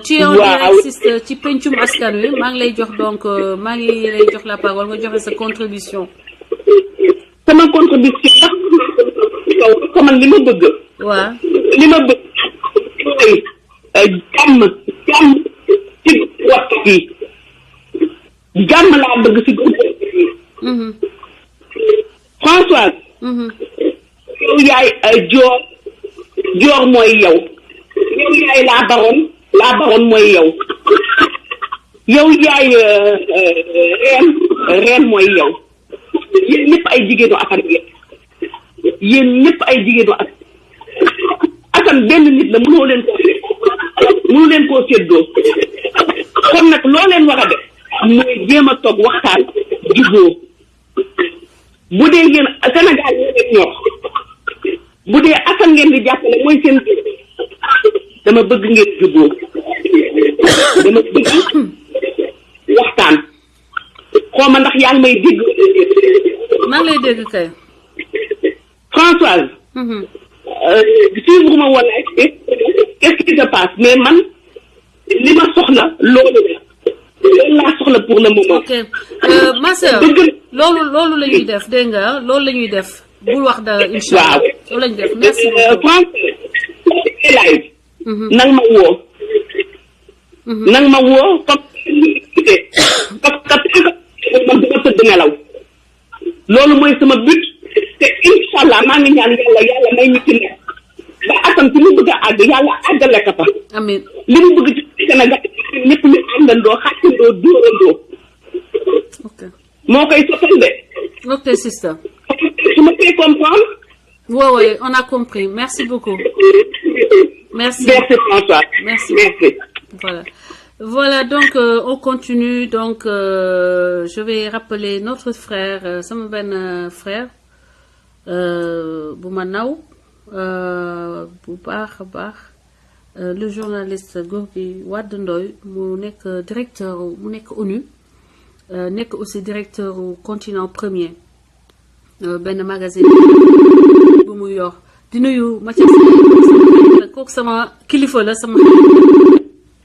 A: Tu es en direct sister ci pencum askan wi maa ngi lay jox donc maa ngi lay jox la parole nga joxe sa contribution.
B: sama contribution ndax man li ma bëgg.
A: waaw
B: li ma bëgg ay jàmm ci waxtu bi jàmm laa bëgg si góor Françoise. yow yaay joor mooy yow yaay laa baroon mooy yow yaay reen mooy yow yéen ñëpp ay jigéenu Assane Assane benn nit la mënoo leen koo séddoo kon nag loo leen war a def mooy jéem a toog waxtaan jubóo bu dee ngeen Sénégal ñoo leen ñor bu dee Assane ngeen di jàppale mooy seen dama bëgg ngeen jubóo dama bëgg waxtaan xaw ma ndax yaa ngi may dégg.
A: maa ngi lay dégg kay.
B: Françoise. suivre ma woon qu'est-ce qui se passe mais man li ma soxla loolu laa soxla pour le moment.
A: ok ma sœur loolu la ñuy def dégg nga loolu la ñuy def bul wax dara incha allah. waaw loolu la ñuy def merci beaucoup.
B: Françoise live. nang ma woo. parce que man dama tëdd nelaw loolu mooy sama but te incha allah maa ngi ñaan yàlla may ñu ci nekk ba Assane fi mu bëgg a àgg yàlla àggale ko fa.
A: amiin
B: li mu bëgg ci Sénégal ñëpp ñu àndandoo xàccandoo dóorandoo.
A: ok
B: moo koy sottal de.
A: ok compris, sister.
B: Tu me fais comprendre?
A: Oui, on a compris. Merci beaucoup. Merci.
B: Merci, François.
A: Merci.
B: Merci.
A: Voilà, donc on continue. Donc je vais rappeler notre frère, sama benn frère, bu ma naw, bu baax a baax, le journaliste Gorgui Wade Ndoye mu nekk directeur mu nekk ONU, nekk aussi directeur au Continent Premier, benn magazine bu mu yor. Di nuyu Mathias kooku sama kilifa la sama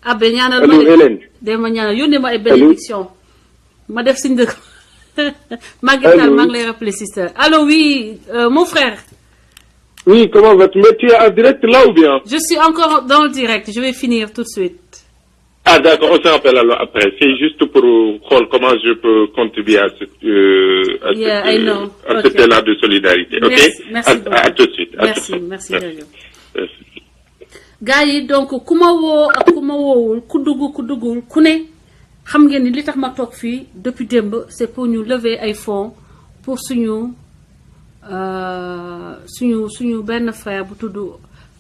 A: abe ñaanal ma de ma ñaanal yónnee ma ay bénédiction ma def siñ dëkk Maguette maa ngi lay rappeler sister. Allô, oui, mon frère.
E: Oui, comment vas-tu? Mais tu es en direct là ou bien?
A: Je suis encore dans le direct, je vais finir tout de suite.
E: Ah d'accord, on se rappelle alors après. C'est juste pour voir comment je peux contribuer à ce là de solidarité.
A: Merci,
E: ok?
A: Merci
E: à tout de suite.
A: Merci. Gars yi donc ku ma woo ak ku ma woowul ku duggul ku ne xam ngeen ni li tax ma toog fii depuis démb c'est pour ñu lever ay fonds pour suñu benn frère bu tudd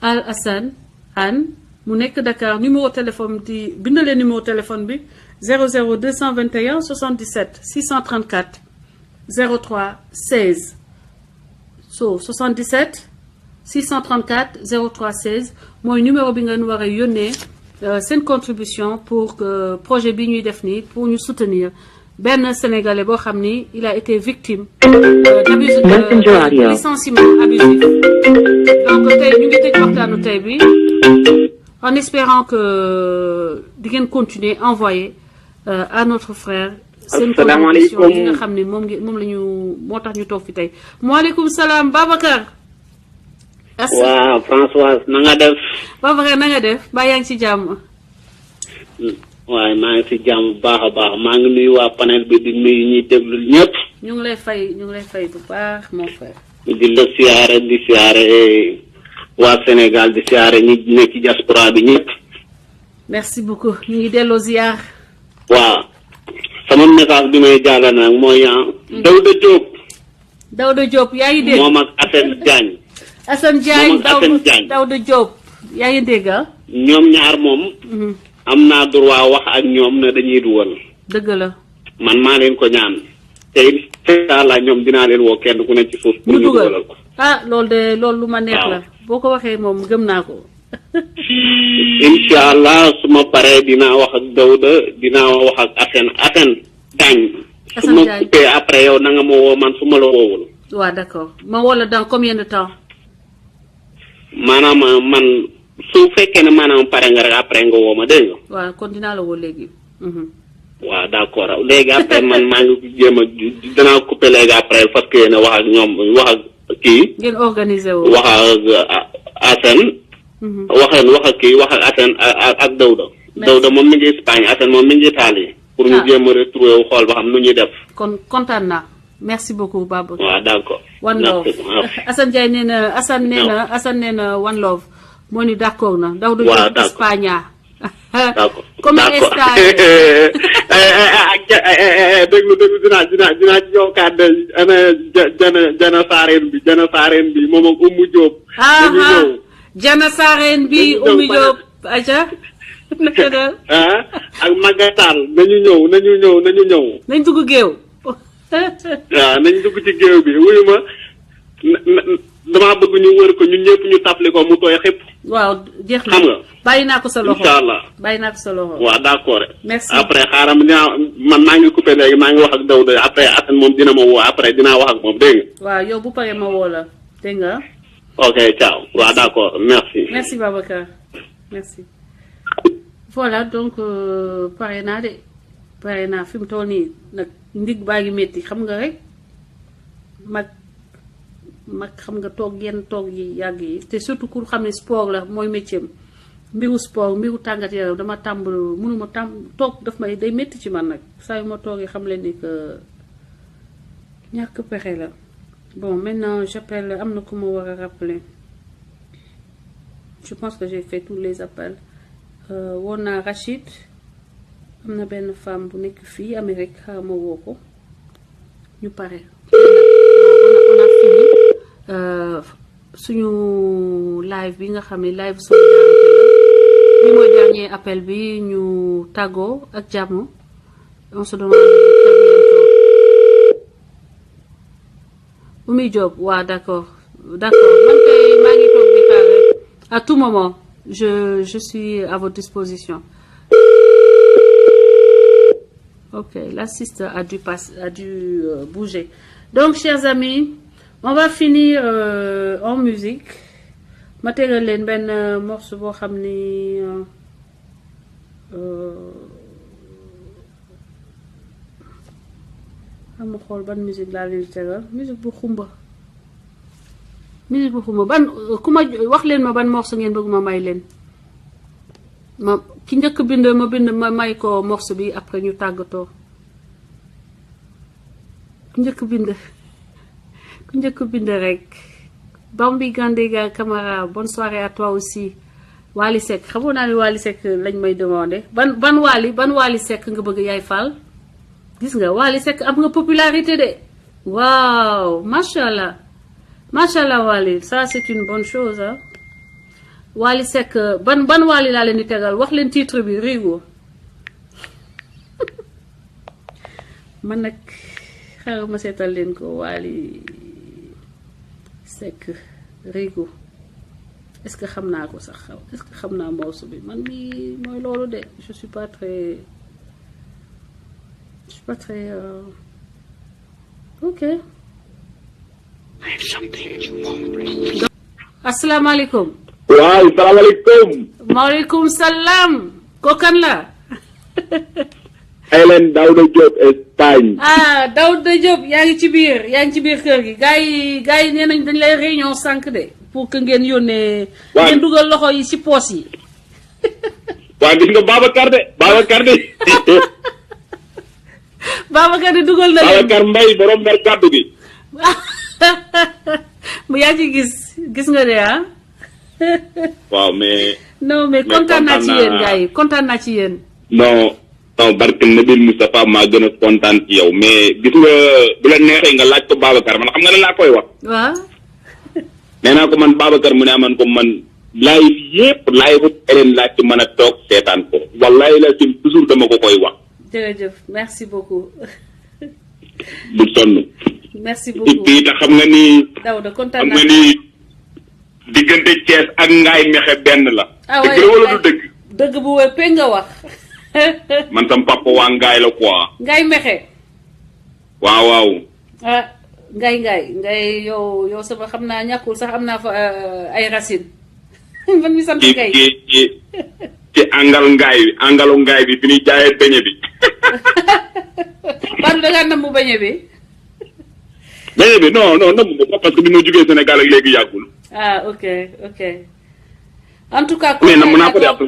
A: Al Hassan Anne mu nekk Dakar. Numéro téléphone di bindalee numéro téléphone bi 00 221 77 634 03 16 so 77 634 03 16 mooy numéro bi ngeen war a yónnee seen contribution pour que projet bi ñuy def nii pour ñu soutenir benn Sénégalais boo xam ni il a été victime de licenciement abusif. Donc tey ñu ngi tëj waxtaanu tey bi en espérant que di ngeen continuer envoyer à notre frère seen contribution yi nga xam ni moom la ñu moo tax ñu toog fi tey. maaleykum salaam Babacar.
F: waaw Françoise na nga def.
A: Babacar na nga def ba yaa ngi ci jàmm.
F: waaye maa ngi ci jàmm bu baax a baax maa ngi nuyu waa panel bi di nuyu ñuy déglu ñëpp.
A: ñu ngi lay fay bu baax mon frère.
F: di la siyaare waa Sénégal di siyaare ñi nekk ci diaspora bi ñëpp.
A: merci beaucoup ñu ngi delloo ziar.
F: waaw sama message bi may jàllale nag mooy
A: Daouda Diop yaa ngi dégg
F: moom ak Assane Diagne.
A: Daouda Diop yaa ngi dégg
F: ñoom ñaar moom. am naa droit wax ak ñoom ne dañuy dugal.
A: dëgg la.
F: man maa leen ko ñaan. te incha allah ñoom dinaa leen woo kenn ku ne ci suuf. pour ñu dugalal ko.
A: loolu lu ma neex la. boo ko waxee moom gëm naa ko.
F: incha allah su ma paree dinaa wax ak Daouda dinaa wax ak Assane Diagne. su ma coupé après yow na nga ma woo man su ma la woowul.
A: waaw d'accord ma woo la dans combien de temps.
F: maanaam man su fekkee ne maanaam pare nga rek après nga woo ma dégg nga.
A: waaw kon dinaa la woo léegi.
F: waaw d'accord léegi après man maa ngi jéem a dinaa coupé léegi après parce que yéen a wax ak ñoom wax ak kii.
A: ngeen organisé woo.
F: wax ak Assane. wax ak Assane ak Daouda. Daouda moom mi ngi Espagne Assane moom mi ngi Italie. pour ñu jéem a retrouver wu xool ba xam nu ñuy def.
A: kon kontaan naa. merci beaucoup Baba.
F: waaw d'accord.
A: one love Assane Ndiaye nee na Assane nee na one love moo ni d'accord na. Daouda Diop Espagne.
F: d'accord
A: comme instant
F: déglu dinaa ci yow kàddu jana saareen bi moom ak Oumou Diop.
A: jana saareen bi Oumou Diop aja naka daal.
F: ak Magatal nañu ñëw.
A: nañ dugg géew.
F: waaw nañ dugg ci géew bi wuyu ma damaa bëgg ñu wër ko ñun ñëpp ñu tafli ko mu tooy xëpp.
A: waaw jeex na
F: xam nga.
A: bàyyi naa ko sa loxo
F: incha allah
A: bàyyi naa ko sa loxo.
F: waaw d'accord.
A: merci
F: après xaaral man maa ngi coupé léegi maa ngi wax ak Daouda après Assane moom dina ma woo après dinaa wax ak moom dégg nga.
A: waaw yow bu paree ma woo la dégg nga.
F: ok ciao waaw d'accord merci.
A: merci Babacar merci. voilà donc pare naa fi mu toll nii nag ndig baa ngi métti xam nga rek mag xam nga toog yi yàgg yi te surtout ku xam ne sport la mooy métier mbiru sport mbiru tàngat yaram dama mënuma toog daf may day métti ci man nag saa yu ma toogee xam leen ni que ñàkk pexe la. bon maintenant j'appelle am na ku ma war a rappeler je pense que j'ai fait tous les appels woon naa Rachid am na benn femme bu nekk fii Amérique xaaral ma woo ko ñu pare. suñu live bi nga xam ne live solidarité la bi mooy dernier appel bi ñu tàggoo ak jàmm on se demande très bientôt. Oumy Diop waaw d'accord man kay maa ngi toog di xaar rek à tout moment je suis à votre disposition. Ok, l'assiste a dû bouger. Donc, chers amis, on va finir en musique. Ma tegal leen benn morceau boo xam ni xam xool ban musique laa leen tegal musique bu xumba ban ku ma wax leen ma ban morceau ngeen bëgg ma may leen ma ki njëkk bind ma may ko morceau bi après ñu tàggatoo ku njëkk bind rek Bambi Gandega Camara bonne soirée à toi aussi Wally Seck xamoon naa ne Wally Seck lañ may demandé ban Wally Seck nga bëgg yaay Fall gis nga Wally Seck am nga popularité de waaw machallah Wally ça c'est une bonne chose hein. Wally Seck ban Wally laa leen di tegal wax leen titre bi Rigo man nag xaaral ma seetal leen ko Wally Seck Rigo est-ce que xam naa ko sax est-ce que xam naa morceau bi man mi mooy loolu de je suis pas très ok. asalaamaaleykum.
F: waaw salaamaaleykum.
A: maaleykum salaam. kookan la.
F: Hélène Daouda Diop Espagne.
A: Daouda Diop yaa ngi ci biir kër gi gars yi nee nañ dañ lay réunion sànq de pour que ngeen yónnee. waaw ngeen dugal loxo yi ci poos yi.
F: waaw gis nga Babacar de. Babacar
A: de dugal na leen
F: Babacar Mbaye borom mer kàddu gi.
A: mu yaa ci gis nga de ah.
F: waaw mais.
A: non mais kontaan naa ci yéen gars yi kontaan naa ci yéen.
F: non barke Nabil Moustapha maa gën a kontaan ci yow mais gis nga bu la neexee nga laaj ko Babacar man xam nga ne laa koy wax.
A: waaw.
F: nee naa ko man Babacar mu ne aman ko man live yépp live Hélène laa ci mën a toog seetaan ko wallahi la ci toujours dama ko koy wax.
A: jërëjëf merci beaucoup.
F: bu sonn.
A: merci beaucoup
F: te xam nga ni.
A: Daouda kontaan naa
F: xam nga ni diggante Thiès ak Ngaye Mexe benn la.
A: waaye
F: dëgg la wala du dëgg.
A: dëgg bu wér pe nga wax.
F: man tam papa waa Ngaye la quoi.
A: Ngaye Mexe.
F: waaw.
A: Ngaye yow sama xam naa ñàkkul sax am naa fa ay racines. man mi sant Ngaye
F: ci angalu Ngaye bi fi ñuy jaayee beñe bi.
A: Badou da ngaa namm beñe bi.
F: beñe bi non namm ko parce que bi ma jógee Sénégal ak léegi yàggul.
A: ok en tout cas.
F: mais namm naa ko de parce que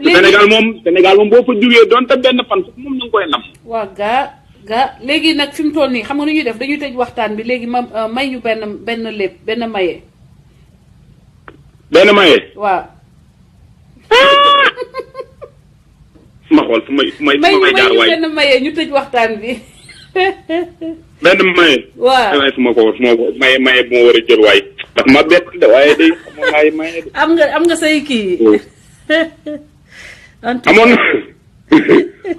F: Sénégal moom boo fa jógee donte benn fan sax moom na nga koy namm.
A: waaw gaa léegi nag fi mu toll nii xam nga nu ñuy def dañuy tëj waxtaan bi léegi ma may ñu benn lépp benn maye.
F: benn maye.
A: waaw.
F: ma xool fu may jaar waay
A: benn maye ñu tëj waxtaan bi.
F: benn maye.
A: waaw
F: fu ma ko maye bu ma war a jël waay. ndax ma bett de waaye day maye de.
A: am nga say kii.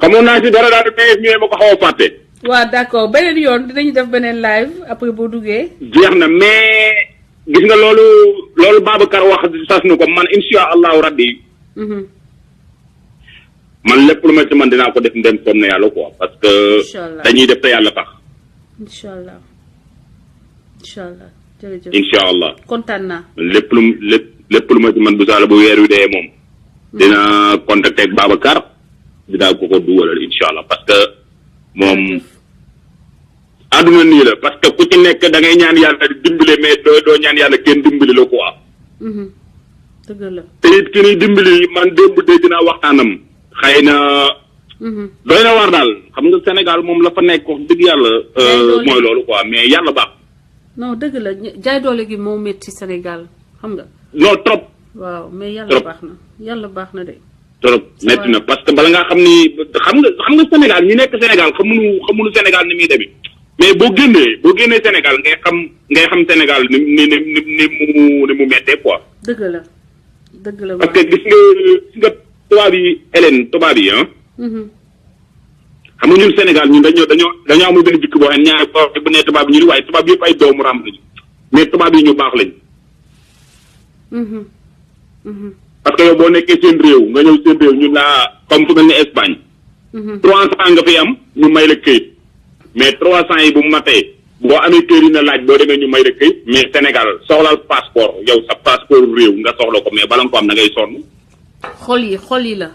F: xamoon naa si dara daal di ñëwee ma ko xaw a fàtte.
A: waaw d'accord beneen yoon dinañu def beneen live après boo duggee.
F: jeex na mais gis nga loolu Babacar wax sas na ko man insha allahu rabbi. man lépp lu ma ci man dinaa ko def ndem soom na yàlla quoi parce que. dañuy def te yàlla tax.
A: incha allah jërëjëf.
F: incha allah
A: kontaan naa.
F: lépp lu ma ci man bu saala bu weer wi dee moom. dina contacter ak Babacar. dinaa ko dugalal incha allah parce que moom. àdduna nii la parce que ku ci nekk da ngay ñaan yàlla dimbali mais doo ñaan yàlla kenn dimbali la quoi.
A: dëgg la.
F: te it ki ni dimbali man démb dégg naa waxtaanam. xëy na. doy na war daal xam nga Sénégal moom la fa nekk wax dëgg yàlla. mooy loolu quoi mais yàlla baax.
A: non dëgg la jaay doole gi moo métti Sénégal xam nga.
F: non trop.
A: waaw mais yàlla baax na de.
F: trop métti na parce que bala ngaa xam ni xam nga Sénégal ñi nekk Sénégal xamuñu Sénégal ni muy demee mais boo génnee Sénégal ngay xam Sénégal ni mu mettee quoi.
A: dëgg la dëgg la.
F: parce que gis nga tubaab yi Hélène tubaab yi ah. xam nga ñun Sénégal ñun dañoo amul benn jikko boo xam ne ñaari bu ne tubaab yi ñu waaye tubaab yëpp ay doomu raam lañu mais tubaab yi ñu baax lañ. parce que yow boo nekkee seen réew nga ñëw seen réew ñun laa comme fu mel ni Espagne. 300 nga fi am ñu may la këyit mais 300 yi bu mu matee boo amee kër yi na laaj boo demee ñu may la këyit mais Sénégal soxlaal passeport yow sa passeport réew nga soxla ko mais bala nga ko am da ngay sonn.
A: xol yi la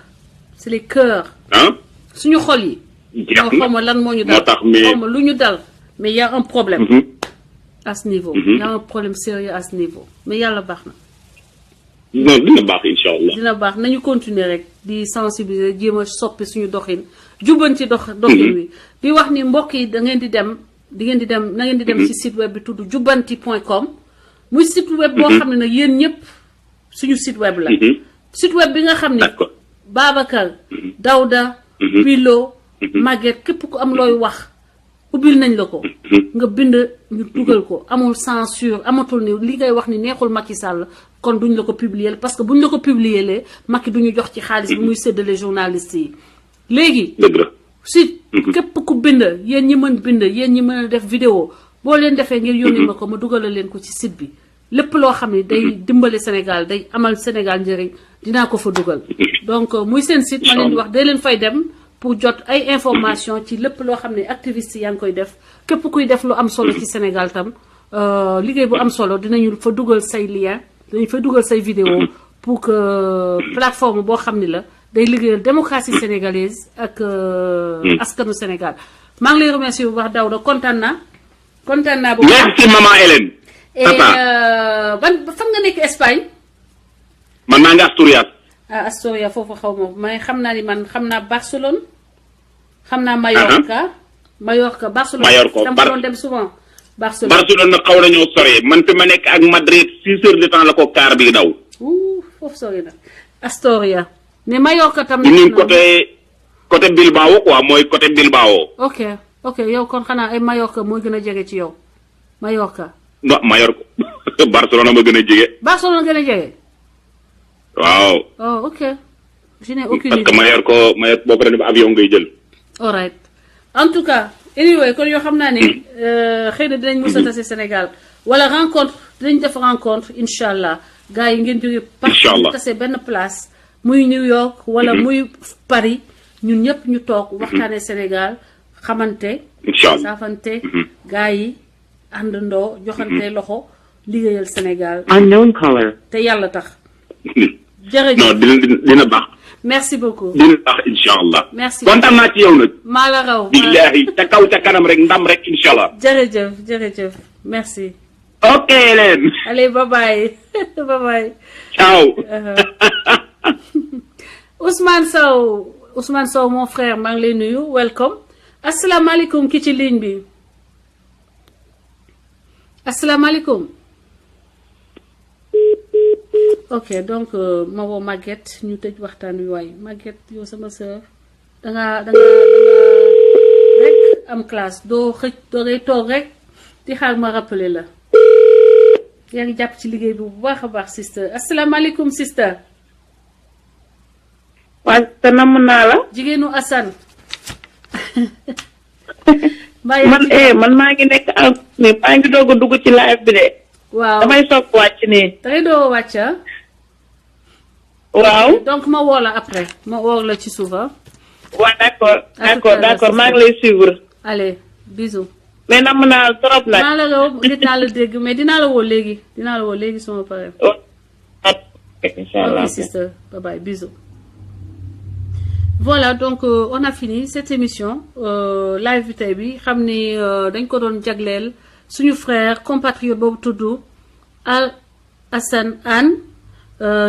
A: c'est les cœurs.
F: ah
A: suñu xol yi.
F: jeex
A: xaw ma lan moo ñu dal
F: moo tax mais
A: xaw ma lu ñu dal mais y a un problème. à ce niveau. y a un problème sérieux à ce niveau mais yàlla baax na.
F: non dina baax incha allah.
A: dina baax nañu continuer rek di sensibiliser jéem a soppi suñu doxin jubbanti doxin wi di wax ni mbokk yi da ngeen di dem na ngeen di dem ci site web bi tudd jubbanti.com muy site web boo xam ne nag yéen ñëpp suñu site web la. site web bi nga xam ne Babacar Daouda Bilo Maguette képp ku am looy wax ubbil nañ la ko nga bind ñu dugal ko amul censure amatul ni li ngay wax ni neexul Macky Sall kon duñ la ko publier parce que buñ la ko publier lee Macky duñu jox ci xaalis bi muy séddale journalistes yi léegi si képp ku bind yéen ñi mën bind yéen ñi mën a def vidéo boo leen defee ngeen yónnee ma ko ma dugalal leen ko ci site bi lépp loo xam ne day dimbale Sénégal day amal Sénégal njëriñ dinaa ko fa dugal donc muy seen site ma leen di wax day leen fay dem pour jot ay information ci lépp loo xam ne activiste yaa ngi koy def képp kuy def lu am solo ci Sénégal tam liggéey bu am solo dinañu fa dugal say lien dinañ fa dugal say vidéo pour que plateforme boo xam ne la day liggéeyal démocratie sénégalaise ak askanu Sénégal maa ngi lay remercier bu baax Daouda kontaan naa bu baax.
F: merci maman Hélène.
A: fan nga nekk Espagne.
F: man maa ngi Asturias.
A: Astoria foofu xaw ma mais xam naa ni man xam naa Barcelone. xam naa Mallorca. Barcelone dama doon dem souvent.
F: Barcelone nag xaw nañoo sore man fi ma nekk ak Madrid 6 heures de temps la ko car bi daw.
A: foofu sori na Astoria mais Mallorca tam.
F: ñun côté Bilbao quoi mooy côté Bilbao.
A: ok yow kon xanaa ay Mallorca mooy gën a jege ci yow Mallorca.
F: non Mallorca Barcelone ma gën a jege.
A: Barcelone gën a jege.
F: waaw.
A: oh ok. je n'ai aucune idée
F: parce que Mallorca boo paree ba avion ngay jël.
A: all right en tout cas anyway kon yoo xam naa ne xëy na dinañ mos a tase Sénégal wala rencontre dinañ def rencontre incha allah gars yi ngeen jógee.
F: incha allah
A: tase benn place muy New York wala muy Paris ñun ñëpp ñu toog waxtaanee Sénégal xamante.
F: incha allah
A: saafante gars yi àndandoo joxante loxo liggéeyal Sénégal.
B: unknown caller.
A: te yàlla tax. jërëjëf
F: non dina baax.
A: merci beaucoup.
F: dina baax incha allah.
A: merci
F: kontaan naa ci yow nag.
A: maa la raw.
F: billahi ca kaw ca kanam rek ndam rek incha allah.
A: jërëjëf merci.
F: ok Hélène.
A: allez bye bye.
F: ciao.
A: Ousmane Sow mon frère maa ngi lay nuyu welcome. asalaamaaleykum ki ci ligne bi. asalaamaaleykum. ok donc ma woo Maguette ñu tëj waxtaan wi waaye Maguette yow sama sœur danga rek am classe doo ngay toog rek di xaar ma rappeler la yaa ngi jàpp ci liggéey bi bu baax a baax sister asalaamaaleykum sister.
B: waaw te namm naa la.
A: jigéenu Assane.
B: man maa ngi nekk mais maa ngi doog a dugg ci live bi de.
A: waaw
B: damay soog wàcc nii.
A: dangay doo wàcc.
B: waaw.
A: donc ma woo la après ma woo la ci suuf.
B: waaw d'accord maa ngi lay suivre.
A: allez bisous.
B: mais namm naa trop nag.
A: dinaa la dégg mais dinaa la woo léegi sama pare.
B: incha allah
A: ok sister bye bye bisous. voilà donc on a fini cette émission live bi tey bi xam ni dañ ko doon jagleel suñu frère compatriote boobu tudd Al Hassane Hanne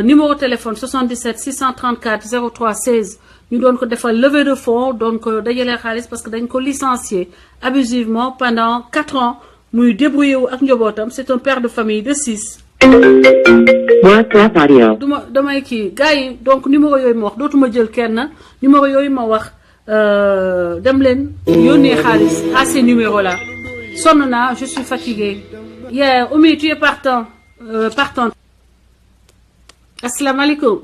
A: numéro téléphone 77 634 03 16 ñu doon ko defal levée de fonds doon ko dajalee xaalis parce que dañ ko licencié abusivement pendant 4 ans muy débrouillé wu ak njabootam c'est un père de famille de 6. damay kii gars yi donc numéro yooyu ma wax dootuma jël kenn numéro yooyu ma wax dem leen yónnee xaalis à ces numéros là sonn naa je suis fatiguée. Yeah, Oumy tu es partant partante. asalaamaaleykum.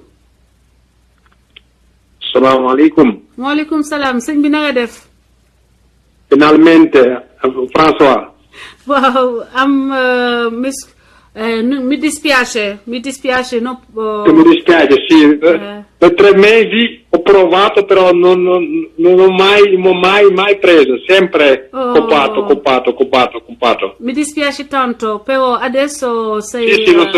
G: salaamaaleykum.
A: waaleykum salaam sëñ bi na nga def.
G: finalmente François.
A: Wow, mi dispiace no,
G: Mi dispiace, sì. Per 3 mesi ho provato, però non ho mai preso, sempre occupato.
A: Mi dispiace tanto, però adesso sei...
G: Sì, lo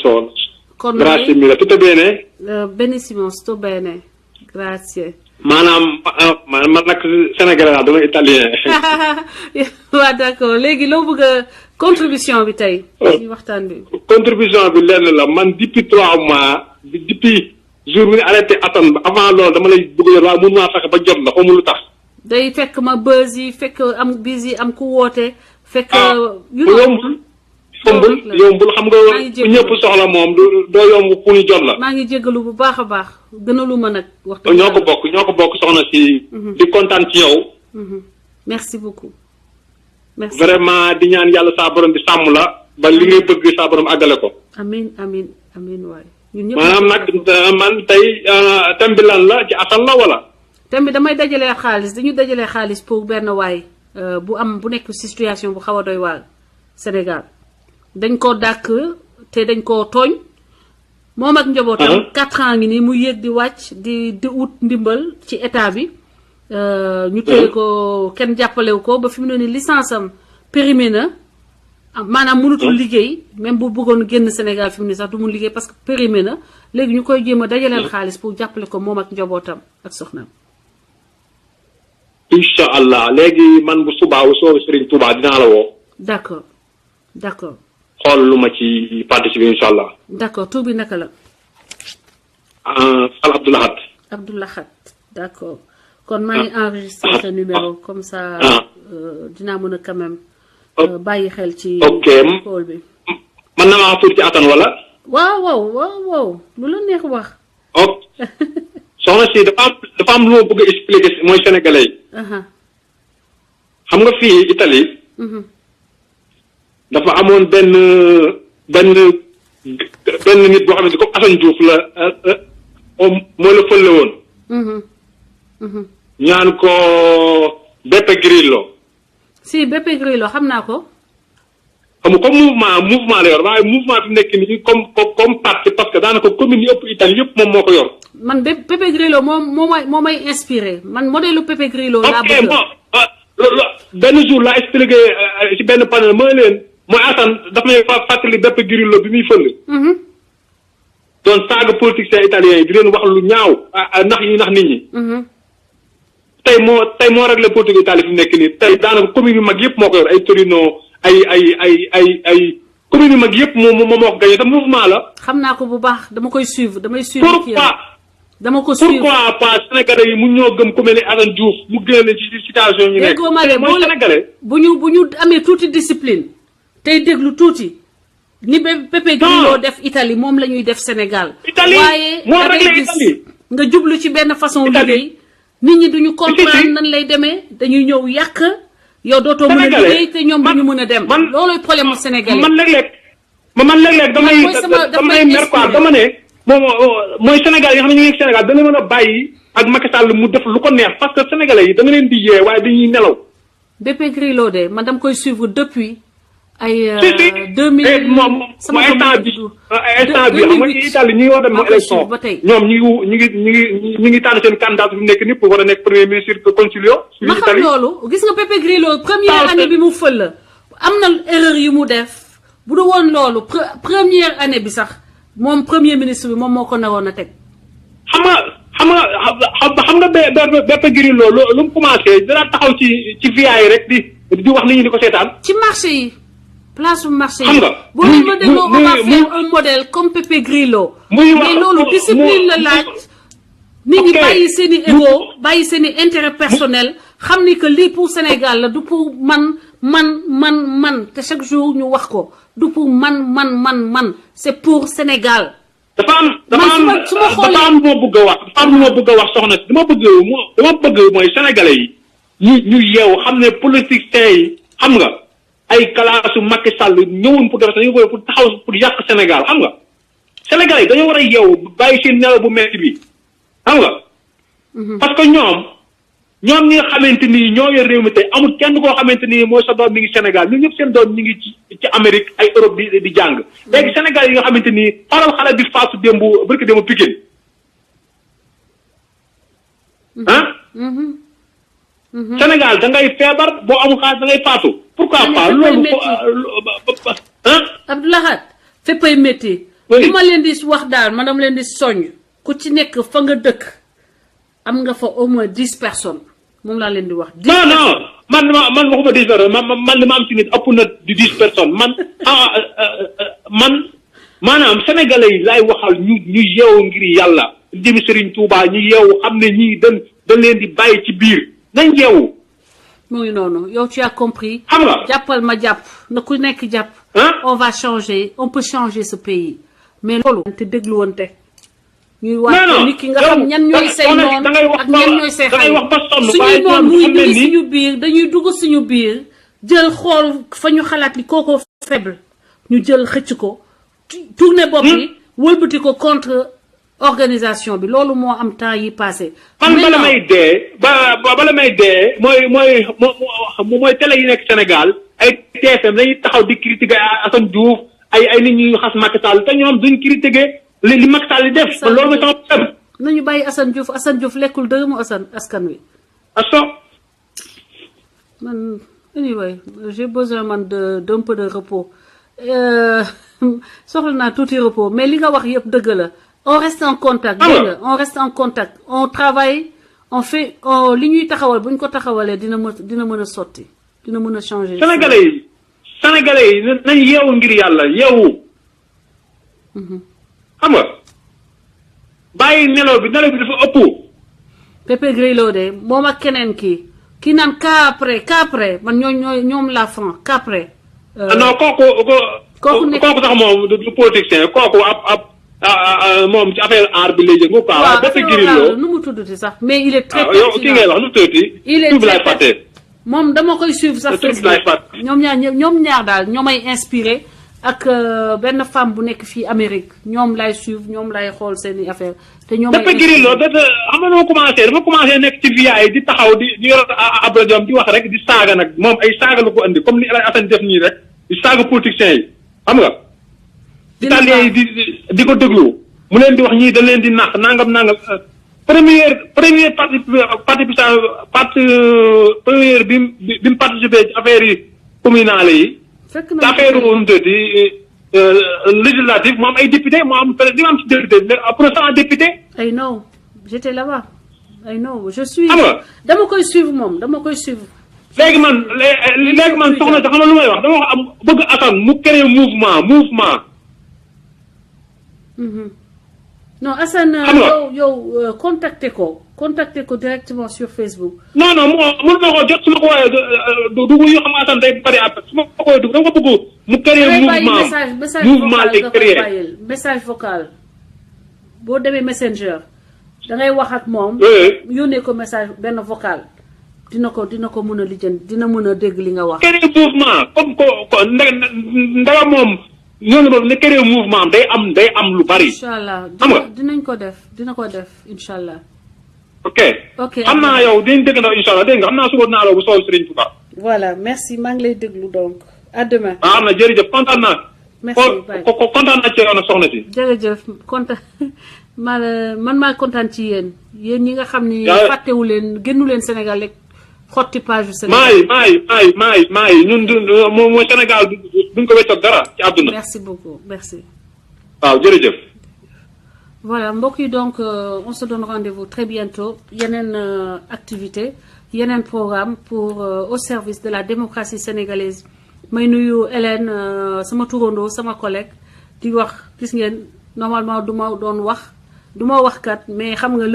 G: so.
A: Con
G: Grazie
A: me?
G: mille, tutto bene?
A: Benissimo, sto bene, grazie.
G: maanaam man nag Sénégalais laa dama italien.
A: waaw d'accord léegi loo bëgg a contribution bi tey. ci waxtaan bi.
G: contribution bi lenn la man depuis 3 mois depuis jour bi ñu arrêté Assane ba avant loolu dama lay bëgg a yor waaye mënu maa fexe ba jot la xaw ma lu tax.
A: day fekk ma buzz yi fekk am busy am ku woote. fekk
G: yombul xam nga ñëpp soxla moom doo yomb ku ñu jot la.
A: maa ngi jégalu bu baax a baax gënalu ma nag. waxtu
G: ñoo ko bokk soxna si. di kontaan ci yow.
A: merci beaucoup. merci
G: vraiment di ñaan yàlla saa borom bi sàmm la ba li ngay bëgg saa borom àggale ko.
A: amiin waay. ñun ñëpp
G: maanaam nag man tey thème bi lan la ci Assane la wala.
A: thème bi damay dajalee xaalis dañu dajalee xaalis pour benn waay bu nekk situation bu xaw a doy waar Sénégal. dañ ko dàkk te dañ ko tooñ moom ak njabootam 4 ans ngi nii mu yéeg di wàcc di wut ndimbal ci état bi ñu téye ko kenn jàppalewu ko ba fi mu ne ni licence am périmé na maanaam mënutul liggéey même bu bëggoon génn Sénégal fi mu ne sax du mun liggéey parce que périmé na léegi ñu koy jéem a dajaleel xaalis pour jàppale ko moom ak njabootam ak soxnaam.
G: incha allah léegi man bu subaa soo Serigne Touba dinaa la woo.
A: d'accord.
G: xool lu ma ci participer incha allah.
A: d'accord tur bi naka la.
G: Sall Abdoulahat.
A: Abdoulahat d'accord kon maa ngi enregistré sa numéro comme ça. dinaa mën a quand même. bàyyi xel ci.
G: ok
A: pôle bi.
G: man na maa tuuti ci Assane wala.
A: waaw lu la neex wax.
G: ok soxna si dafa am lu ma bëgg a expliquer mooy sénégalais yi. xam nga fii Italie. dafa amoon benn nit boo xam ne comme Assane Diouf la moo la fële woon. ñaan ko Beppe Grillo.
A: si Beppe Grillo xam naa ko.
G: xam nga comme mouvement la yor waaye mouvement bi nekk nii comme parti parce que daanaka commune yi ëpp Italie yëpp moom moo ko yor.
A: man Beppe Grillo moo may inspiré man modèle Beppe Grillo. laa bëgg
G: benn jour laa expliqué ci benn panel mooy leen. mooy Assane daf may fàttali Beppe Grillo bi muy fël. doon saaga politiciens italiens yi di leen wax lu ñaaw nax yi nax nit ñi. tey moo réglé politique Italie fi mu nekk nii tey daanaka commune yu mag yëpp moo ko yor ay Torino ay commune yu mag yëpp moo ko gagné te mouvement la.
A: xam naa ko bu baax dama koy suivre damay suivre.
G: pourquoi pas Sénégalais yi mu ñoo gëm ku mel ni Assane Diouf mu génne ci situation ñu nekk. mooy Sénégalais bu
A: ñu amee tuuti discipline. tey déglu tuuti ni Beppe Grillo def Italie moom la ñuy def Sénégal.
G: waaye moo réglé Italie
A: nga jublu ci benn façon liggéey. nit ñi duñu comprendre nan lay demee dañuy ñëw yàq. yow dootoo mën a liggéey te ñoom duñu mën a dem. loolooy problème mu Sénégalais. man
G: léeg-léeg damay mer quoi dama ne. mooy Sénégal yi nga xam ne ñu ngi nekk Sénégal dana mën a bàyyi ak Macky Sall mu def lu ko neex parce que Sénégalais yi da nga leen di yee waaye dañuy nelaw.
A: Beppe Grillo de man dama koy suivre depuis. ay
G: 2000 moom instant bi xam nga Italie ñi ngi war a dem élection ñoom ñi ngi tànn seen candidat bi nekk ni pour war a nekk premier ministre Consiglio
A: ma xam loolu gis nga Beppe Grillo première année bi mu fël la am na erreur yu mu def bu du woon loolu première année bi sax moom premier ministre bi moom moo ko naroon a teg
G: xam nga Beppe Grillo lu mu commencé dara taxaw ci via yi rek di wax nit ñi di ko seetaan
A: ci marché yi place bu marché yi.
G: xam nga
A: boo leen ma dégloo on va faire un modèle comme Beppe Grillo. mais loolu discipline la laaj. nit ñi bàyyi seen i ego bàyyi seen i intérêt personnel xam ni que lii pour Sénégal la du pour man te chaque jour ñu wax ko du pour man c'est pour Sénégal.
G: dafa am lu ma bëgg a wax soxna si dama bëgg mooy sénégalais yi ñu yeewu xam ne politiciens yi xam nga ay kalaasu Macky Sall ñëwoon pour def dañu ko pour taxaw pour yàq Sénégal xam nga Sénégal yi dañoo war a yeewu bàyyi seen nelaw bu metti bi xam nga parce que ñoom ñi nga xamante ni ñoo yor réew mi tey amul kenn koo xamante ni mooy sa doom mi ngi Sénégal ñun ñëpp seen doom ñi ngi ci Amérique ay Europe di jàng léegi Sénégal yi nga xamante ni xoolal xale bi faatu démb barki démb Pikine Sénégal da ngay feebar boo amul xaalis da ngay faatu pourquoi pas loolu
A: Abdoulahat féppay métti li ma leen di wax daal ma dama leen di soññ ku ci nekk fa nga dëkk am nga fa au moins 10 personnes moom laa leen di wax.
G: non man waxuma 10 personnes man li ma am ci nit ëpp na di 10 personnes man maanaam sénégalais yi laay waxal ñu yeewu ngir yàlla jëmi Serigne Touba ñu yeewu xam ne ñii dañ leen di bàyyi ci biir nañ yeewu.
A: mu ngi noonu yow tu as compris.
G: xam nga
A: jàppal ma jàpp na ku nekk jàpp. on va changer on peut changer ce pays mais loolu. te dégluwante. ñuy wax nit ki nga xam ñan ñooy say noon ak ñan ñooy say xay suñuy noon muy ngi suñu biir dañuy dugg suñu biir jël xool fa ñu xalaat ni kooko faible ñu jël xëcc ko tourner bopp yi wëlbati ko contre organisation bi loolu moo am temps yi passé
G: man bala may dee mooy télé yi nekk Sénégal ay TFM dañuy taxaw di critiquer Assane Diouf ay nit ñuy xas Macky Sall te ñoom duñ critiquer li Macky Sall di def. loolu mooy sama problème.
A: nañu bàyyi Assane Diouf lekkul dërëmu askan wi. man anyway j'ai besoin man d'un peu de repos soxla naa tuuti repos mais li nga wax yëpp dëgg la on reste en contact. dégg nga on reste en contact on travaille on fait li ñuy taxawal bu ñu ko taxawalee dina mën a sotti dina mën a changer.
G: Sénégalais yi nañ yeewu ngir yàlla yeewu. xam nga bàyyi nelaw bi dafa ëpp.
A: Pepe Grillo de moom ak keneen kii naan qu'après man ñoom la fan qu'après.
G: non kooku sax moom du politicien kooku moom ci affaire art bi lay jëngu quoi.
A: waaw Pepe Grillo nu mu tuddati sax mais il est très pertinent.
G: yow ki ngay wax nu tuddati.
A: il est très pertinent moom dama koy suivre sax Facebook ñoom ñaar daal ñoo may inspiré. ak benn femme bu nekk fii Amérique ñoom lay suivre ñoom lay xool seeni affaire te ñoom
G: dafa Grillo xam nga dafa commencé nekk ci via yi di taxaw di yor ab rajoom di wax rek di saaga nag moom ay saaga la ko andi comme ni El Hadj Assane def nii rek di saaga politiciens yi xam nga. italien yi di ko déglu mu leen di wax ñii dañ leen di nax nangam première première bi mu participé ci affaire yi communale yi. affaire législative mu am ay député mu am di nga am ci député pour cent député.
A: I know j'étais là-bas I know je suis. dama koy suivre moom dama koy suivre.
G: léegi man soxna si xam nga lu may wax dama wax am bëgg Assane mu créer mouvement.
A: non Assane. yow contacter ko directement sur Facebook.
G: non mun ma ko jot su ma ko woowee du yoo xam nga Assane day bari après su ma ko woowee dama ko bëgg mu créer mouvement lay créer
A: message vocal boo demee Messenger da ngay wax ak moom. yónnee ko message benn vocal dina ko mën a lijjanti dina mën a dégg li nga wax.
G: créer mouvement comme ko ndawa moom. ñooñu doon ne créer mouvement day am lu bari.
A: incha allah dina ko def incha allah.
G: ok xam naa yow dinañ dégg ndaw incha allah dégg nga xam naa suba naa la bu soobee Serigne Touba.
A: voilà merci maa ngi lay déglu donc à demain.
G: am na jërëjëf kontaan naa.
A: merci
G: kontaan naa ci yow nag soxna si.
A: jërëjëf kontaan man maa kontaan ci yéen ñi nga xam ni. fàttewu leen génnu leen Sénégal rek. xotti page Sénégal
G: maay ñun mooy Sénégal duñ ko weccoog dara ci àdduna.
A: merci beaucoup merci.
G: waaw jërëjëf.
A: voilà mbokk yi donc on se donne rendez-vous très bientôt yeneen activité yeneen programme pour au service de la démocratie sénégalaise may nuyu Hélène sama turandoo sama collègue di wax gis ngeen normalement du ma wax kat mais xam nga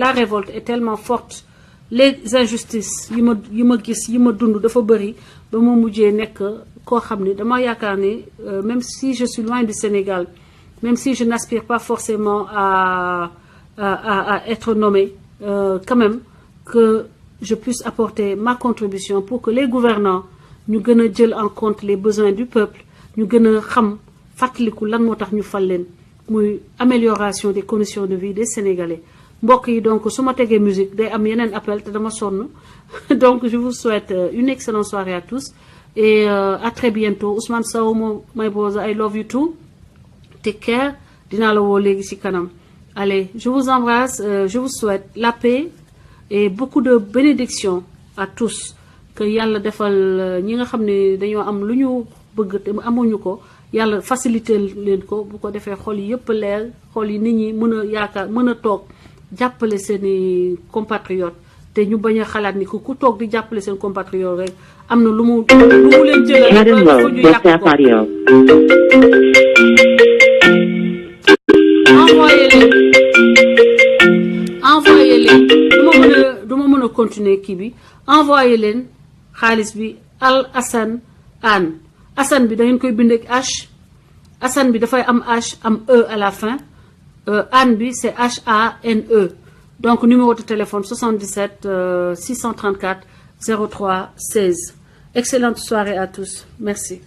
A: la révolte est tellement forte. les injustices yi ma gis yi ma dund dafa bëri ba ma mujjee nekk koo xam ne dama yaakaar ne même si je suis loin du Sénégal même si je n'aspire pas forcément à être nommé quand même que je puisse apporter ma contribution pour que les gouvernants ñu gën a jël en compte les besoins du peuple ñu gën a xam fàttaliku lan moo tax ñu fal leen muy amélioration des conditions de vie des Sénégalais mbokk yi donc su ma tegee musique day am yeneen appel te dama sonn donc je vous souhaite une excellente soirée à tous et à très bientôt Ousmane Sow my brother I love you too take care dinaa la woo léegi ci kanam allez je vous embrasse je vous souhaite la paix et beaucoup de bénédictions à tous que yàlla defal ñi nga xam ne dañoo am lu ñu bëgg te amuñu ko yàlla faciliter leen ko bu ko defee xol yi yëpp leer xol yi nit ñi mën a yaakaar mën a toog jàppale seeni compatriotes te ñu bañ a xalaat ni ku toog di jàppale seen compatriotes rek am na lu mu leen jëlal ba ñu yàq ko envoyé leen du ma mën a continuer kii bi envoyé leen xaalis bi Al Hassan Hann Hassan bi da ngeen koy bind ak H Hassan bi dafay am H am E à la fin Hann bi c'est HANE donc numéro de téléphone 77 634 03 16 excellente soirée à tous merci